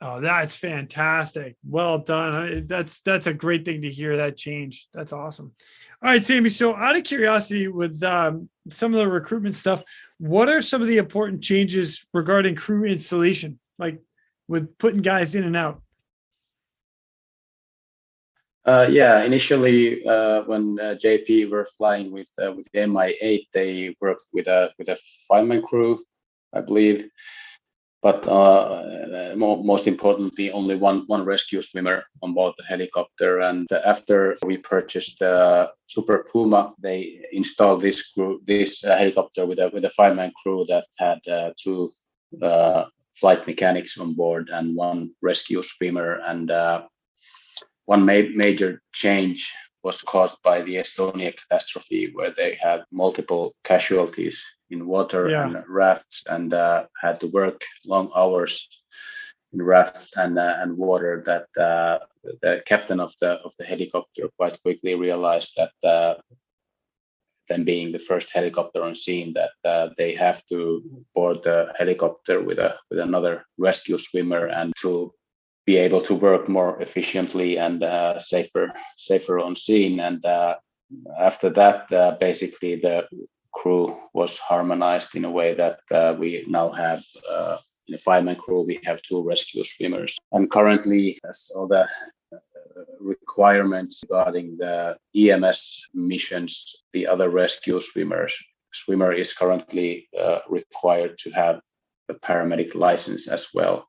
Oh, that's fantastic. Well done. That's a great thing to hear, that change. That's awesome. All right, Sammy. So out of curiosity, with some of the recruitment stuff, what are some of the important changes regarding crew installation, like with putting guys in and out? Initially, when JP were flying with the Mi-8, they worked with a 5-man crew, I believe. But most importantly, only one rescue swimmer on board the helicopter. And after we purchased the Super Puma, they installed this helicopter with a 5-man crew that had 2 flight mechanics on board and 1 rescue swimmer. And one major change was caused by the Estonia catastrophe, where they had multiple casualties in water and rafts, and had to work long hours in rafts and water. That the captain of the helicopter quite quickly realized that them being the first helicopter on scene, that they have to board the helicopter with another rescue swimmer, and to be able to work more efficiently and safer on scene. And after that, basically the crew was harmonized in a way that we now have in a 5-man crew, we have 2 rescue swimmers. And currently, as all the requirements regarding the EMS missions, the other rescue swimmer is currently required to have a paramedic license as well.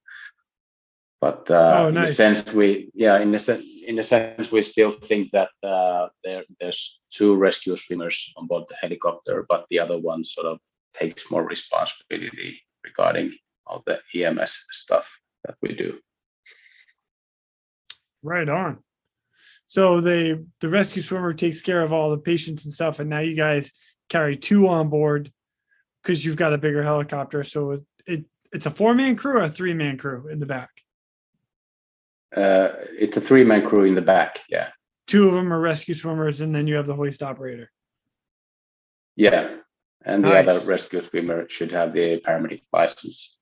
But in a sense, we still think that there's 2 rescue swimmers on board the helicopter, but the other one sort of takes more responsibility regarding all the EMS stuff that we do. Right on. So the rescue swimmer takes care of all the patients and stuff, and now you guys carry 2 on board because you've got a bigger helicopter. So it's a 4-man crew or a 3-man crew in the back? It's a 3-man crew in the back. Yeah. 2 of them are rescue swimmers, and then you have the hoist operator. Yeah, and the other rescue swimmer should have the paramedic license.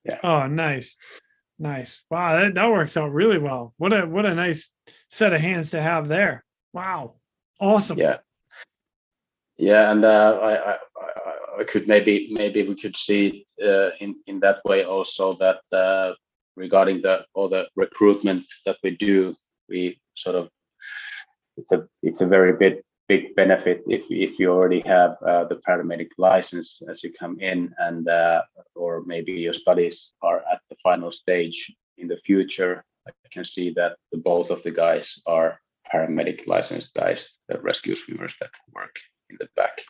Yeah. Oh, nice. Nice. Wow, that works out really well. What a nice set of hands to have there. Wow. Awesome. Yeah. Yeah, and I could maybe we could see in that way also that regarding all the recruitment that we do, we sort of it's a very big benefit if you already have the paramedic license as you come in, and or maybe your studies are at the final stage in the future. I can see that both of the guys are paramedic licensed guys, the rescue swimmers that work in the back.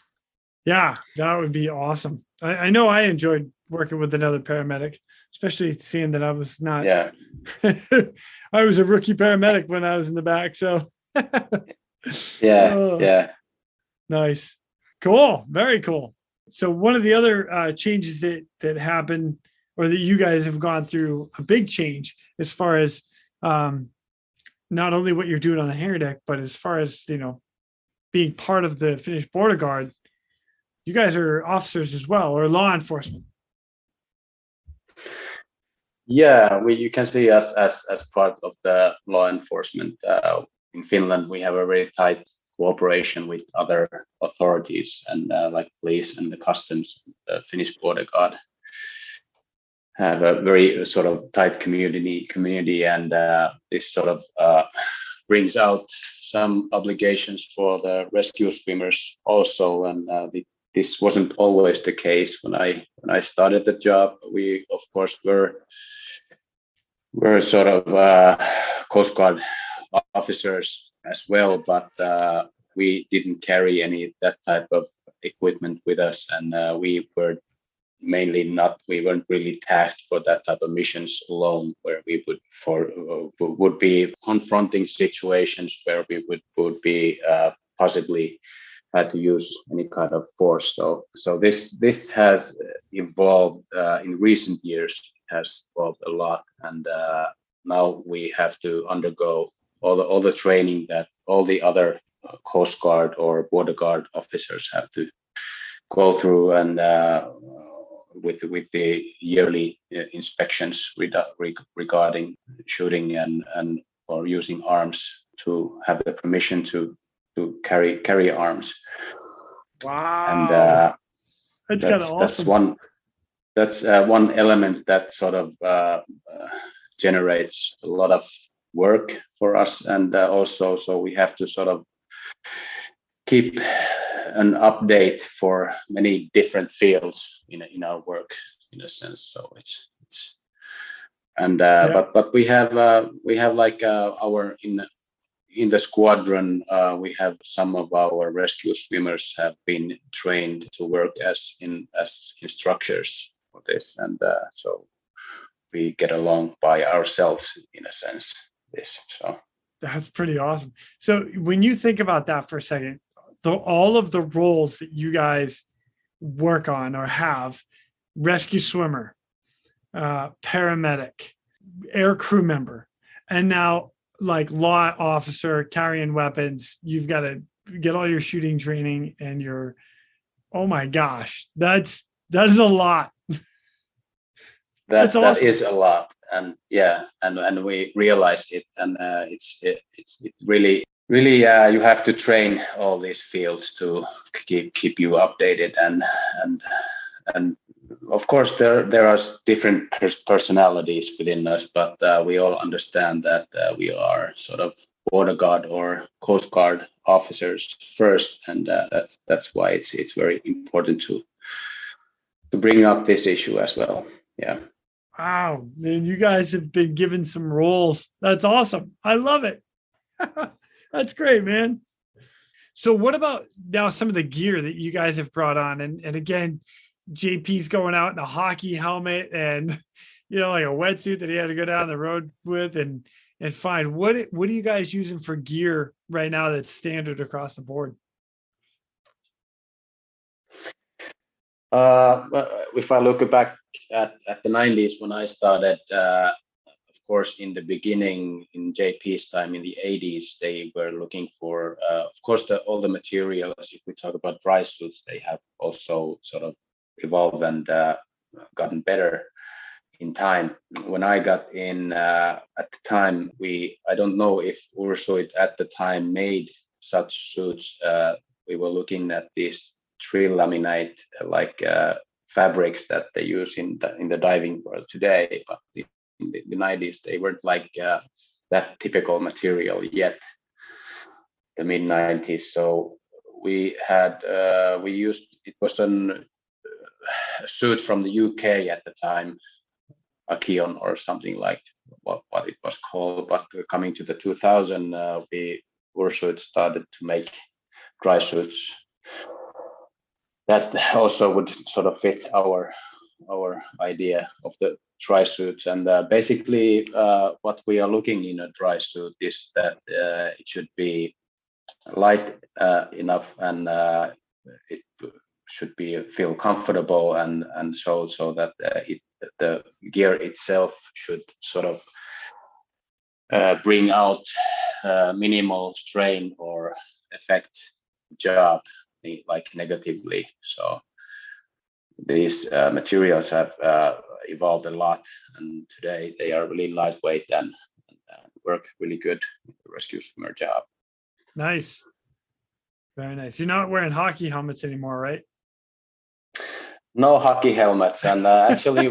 Yeah, that would be awesome. I know I enjoyed working with another paramedic, especially seeing that I was not. Yeah. I was a rookie paramedic when I was in the back. So. Yeah. Nice. Cool. Very cool. So one of the other changes that happened, or that you guys have gone through, a big change as far as not only what you're doing on the hangar deck, but as far as, being part of the Finnish border guard. You guys are officers as well, or law enforcement. Yeah, you can see us as part of the law enforcement. In Finland, we have a very tight cooperation with other authorities, and like police and the customs, the Finnish border guard have a very sort of tight community, and this sort of brings out some obligations for the rescue swimmers also, and this wasn't always the case when I started the job. We of course were sort of Coast Guard officers as well, but we didn't carry any that type of equipment with us, and we weren't really tasked for that type of missions alone, where we would be confronting situations where we would be possibly had to use any kind of force. So this has evolved in recent years. It has evolved a lot, and now we have to undergo all the training that all the other Coast Guard or Border Guard officers have to go through, and with the yearly inspections regarding shooting and or using arms, to have the permission to carry arms. Wow. And that's awesome. That's one element that sort of generates a lot of work for us, and also so we have to sort of keep an update for many different fields in our work, in a sense. So it's and but we have like our in the squadron, we have some of our rescue swimmers have been trained to work as instructors for this, and so we get along by ourselves, in a sense. So that's pretty awesome. So when you think about that for a second, all of the roles that you guys work on or have, rescue swimmer, paramedic, air crew member, and now like law officer carrying weapons, you've got to get all your shooting training and oh my gosh, that is a lot. That is a lot, and yeah, and we realize it, and it's really you have to train all these fields to keep you updated, and of course there are different personalities within us, but we all understand that we are sort of Border Guard or Coast Guard officers first, and that's why it's very important to bring up this issue as well. Yeah. Wow, man, you guys have been given some roles. That's awesome. I love it. That's great, man. So what about now some of the gear that you guys have brought on? And again, JP's going out in a hockey helmet and, like a wetsuit that he had to go down the road with and find. What are you guys using for gear right now that's standard across the board? If I look back at the 90s when I started, of course, in the beginning, in JP's time in the 80s, they were looking for, of course, all the materials. If we talk about dry suits, they have also sort of evolved and gotten better in time. When I got in at the time, I don't know if Ursuit at the time made such suits. We were looking at these trill laminate fabrics that they use in the diving world today, but in the 90s they weren't like that typical material yet. The mid 90s, so we used, it was a suit from the UK at the time, Akion or something like what it was called. But coming to the 2000, Ursuit started to make dry suits that also would sort of fit our idea of the dry suits. And basically what we are looking in a dry suit is that it should be light enough, and it should feel comfortable, and so that the gear itself should sort of bring out minimal strain or affect the job like negatively. So these materials have evolved a lot, and today they are really lightweight and work really good with the rescue swimmer job. Nice. Very nice. You're not wearing hockey helmets anymore, right? No hockey helmets, and actually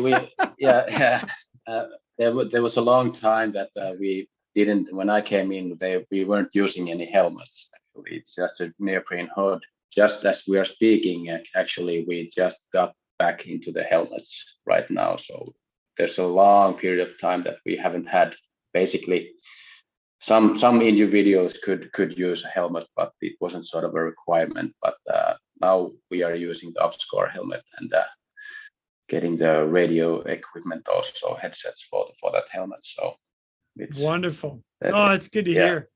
there was a long time that we didn't. When I came in, we weren't using any helmets. Actually, it's just a neoprene hood. Just as we are speaking, actually, we just got back into the helmets right now. So there's a long period of time that we haven't had. Basically, some individuals could use a helmet, but it wasn't sort of a requirement. But now we are using the Upscore helmet and getting the radio equipment, also headsets for that helmet. So it's wonderful. It's good to hear.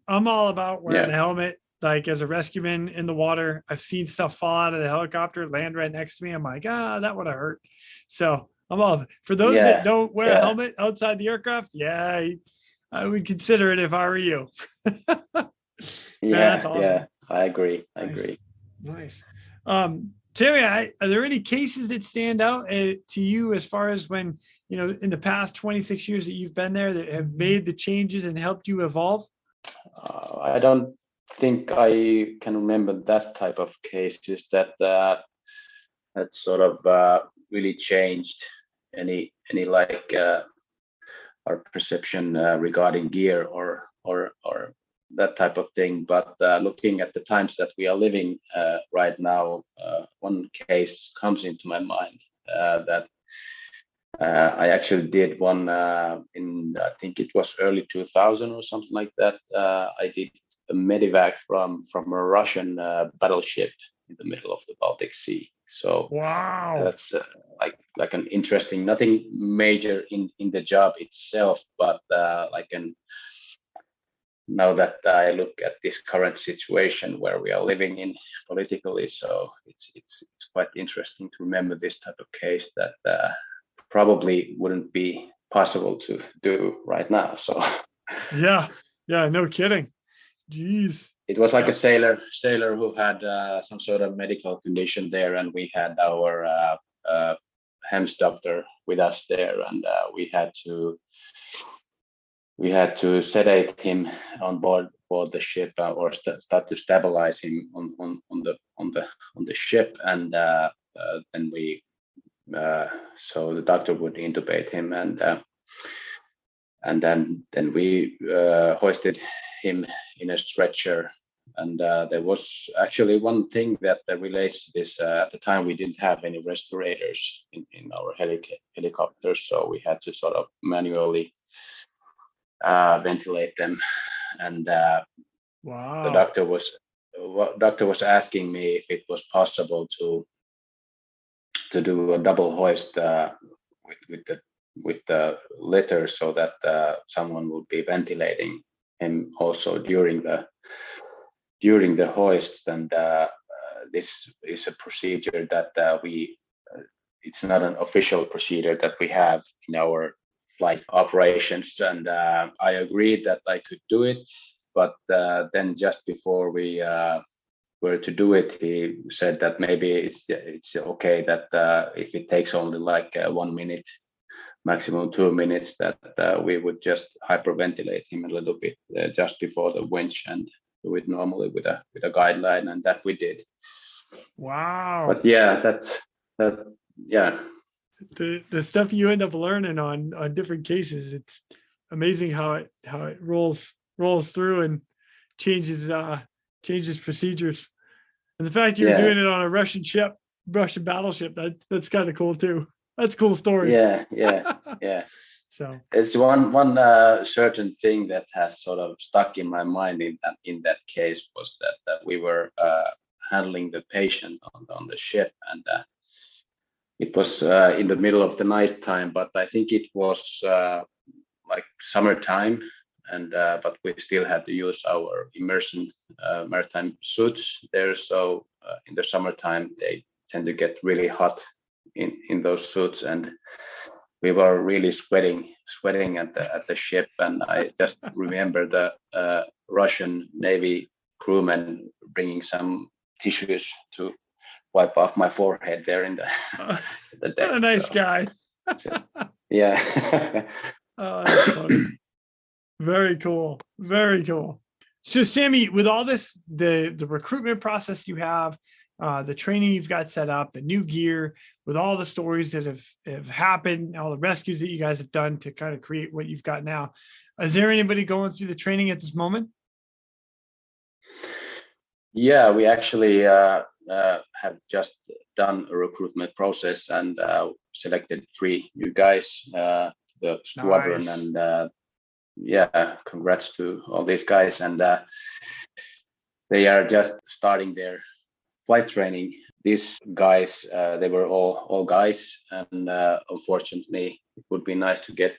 I'm all about wearing a helmet. Like as a rescueman in the water, I've seen stuff fall out of the helicopter, land right next to me. I'm like, that would have hurt. So I'm all for those that don't wear a helmet outside the aircraft. I would consider it if I were you. That's awesome. I agree. Nice. Terry, are there any cases that stand out to you as far as when, in the past 26 years that you've been there, that have made the changes and helped you evolve? I don't think I can remember that type of cases that sort of really changed any like our perception regarding gear or that type of thing. But looking at the times that we are living right now, one case comes into my mind that I actually did one in, I think it was early 2000 or something like that. I did a medevac from a Russian battleship in the middle of the Baltic Sea. So wow, that's like an interesting, nothing major in the job itself, but now that I look at this current situation where we are living in politically, so it's quite interesting to remember this type of case that probably wouldn't be possible to do right now. So yeah, no kidding. Jeez. It was like a sailor who had some sort of medical condition there, and we had our HEMS doctor with us there, and we had to sedate him on board the ship or start to stabilize him on the ship, and then we so the doctor would intubate him, and then we hoisted him in a stretcher. And there was actually one thing that relates to this. At the time, we didn't have any respirators in our helicopters, so we had to sort of manually ventilate them. And wow, the doctor was asking me if it was possible to do a double hoist with the litter, so that someone would be ventilating him also during the hoist. And this is a procedure that it's not an official procedure that we have in our flight operations. And I agreed that I could do it, but then just before we were to do it, he said that maybe it's okay that if it takes only like 1 minute maximum 2 minutes, that we would just hyperventilate him a little bit just before the winch and do it normally with a guideline, and that we did. Wow. But yeah, yeah. The stuff you end up learning on different cases, it's amazing how it rolls through and changes procedures. And the fact you're doing it on a Russian battleship, that's kind of cool too. That's a cool story. Yeah. So it's one certain thing that has sort of stuck in my mind in that case was that we were handling the patient on the ship, and it was in the middle of the night time, but I think it was like summertime, and but we still had to use our immersion maritime suits there. So in the summertime, they tend to get really hot in those suits, and we were really sweating at the ship. And I just remember the Russian Navy crewmen bringing some tissues to wipe off my forehead there in the deck. What a nice guy. Yeah. Oh, that's funny. Very cool. So Sammy, with all this, the recruitment process you have, the training you've got set up, the new gear, with all the stories that have happened, all the rescues that you guys have done to kind of create what you've got now, is there anybody going through the training at this moment? Yeah, we actually have just done a recruitment process and selected 3 new guys, the squadron. Nice. And congrats to all these guys. And they are just starting their flight training. These guys, they were all guys, and unfortunately, it would be nice to get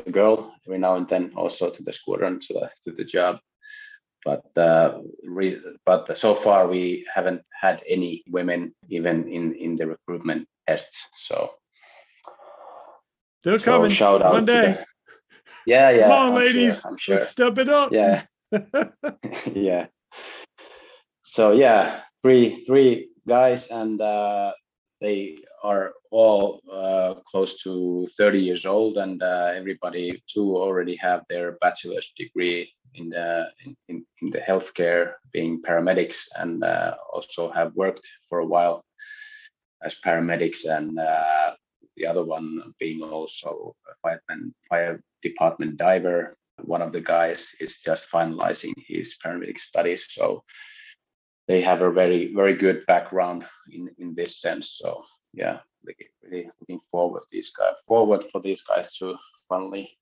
a girl every now and then also to the squadron, to the job. But so far we haven't had any women even in the recruitment tests. So they're coming. Shout out one day. Yeah. Come on, ladies. I'm sure. Let's step it up. Yeah. Yeah. So yeah, three guys, and they are all close to 30 years old, and everybody 2 already have their bachelor's degree in the healthcare, being paramedics, and also have worked for a while as paramedics, and the other one being also a fire department diver. One of the guys is just finalizing his paramedic studies, so they have a very, very good background in this sense. So yeah, really looking forward for these guys to finally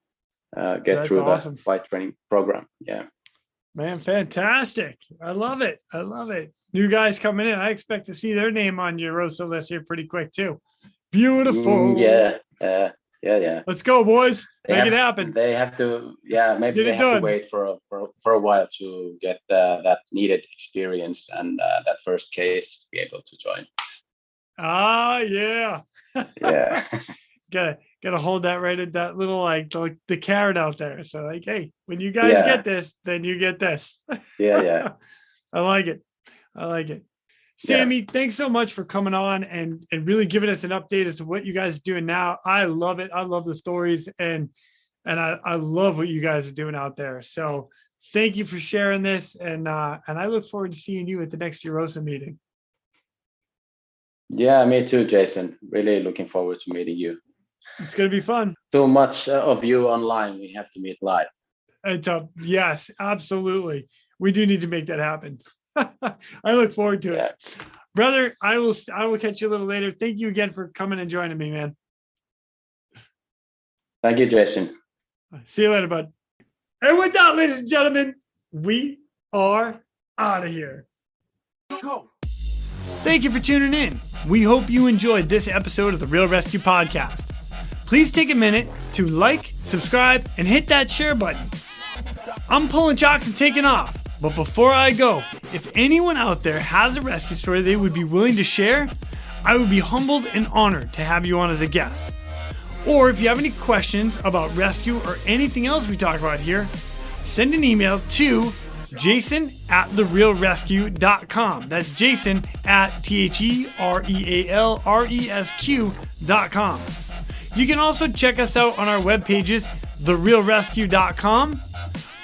get through the flight training program. Yeah, man, fantastic! I love it. New guys coming in. I expect to see their name on your ROSA list here pretty quick too. Beautiful. Yeah. Let's go, boys. Make it happen. They have to, maybe they have to wait for a while to get that needed experience and that first case to be able to join. Yeah. Yeah. Gotta hold that right at that little like the carrot out there. So like, hey, when you guys get this, then you get this. Yeah. I like it. Sammy, thanks so much for coming on and really giving us an update as to what you guys are doing now. I love it. I love the stories and I love what you guys are doing out there. So thank you for sharing this. And I look forward to seeing you at the next Eurosa meeting. Yeah, me too, Jason. Really looking forward to meeting you. It's going to be fun. Too much of you online. We have to meet live. Yes, absolutely. We do need to make that happen. I look forward to it. Brother, I will catch you a little later. Thank you again for coming and joining me, man. Thank you, Jason. See you later, bud. And with that, ladies and gentlemen, we are out of here. Go. Thank you for tuning in. We hope you enjoyed this episode of the Real Rescue Podcast. Please take a minute to like, subscribe, and hit that share button. I'm pulling chocks and taking off. But before I go, if anyone out there has a rescue story they would be willing to share, I would be humbled and honored to have you on as a guest. Or if you have any questions about rescue or anything else we talk about here, send an email to jason@therealrescue.com. That's jason@therealresq.com. You can also check us out on our web pages, therealrescue.com,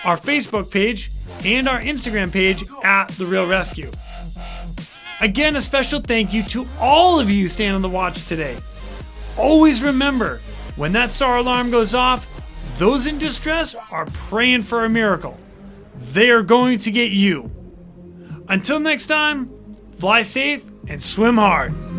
our Facebook page, and our Instagram page at The Real Rescue. Again, a special thank you to all of you staying on the watch today. Always remember, when that SAR alarm goes off, those in distress are praying for a miracle. They are going to get you. Until next time, fly safe and swim hard.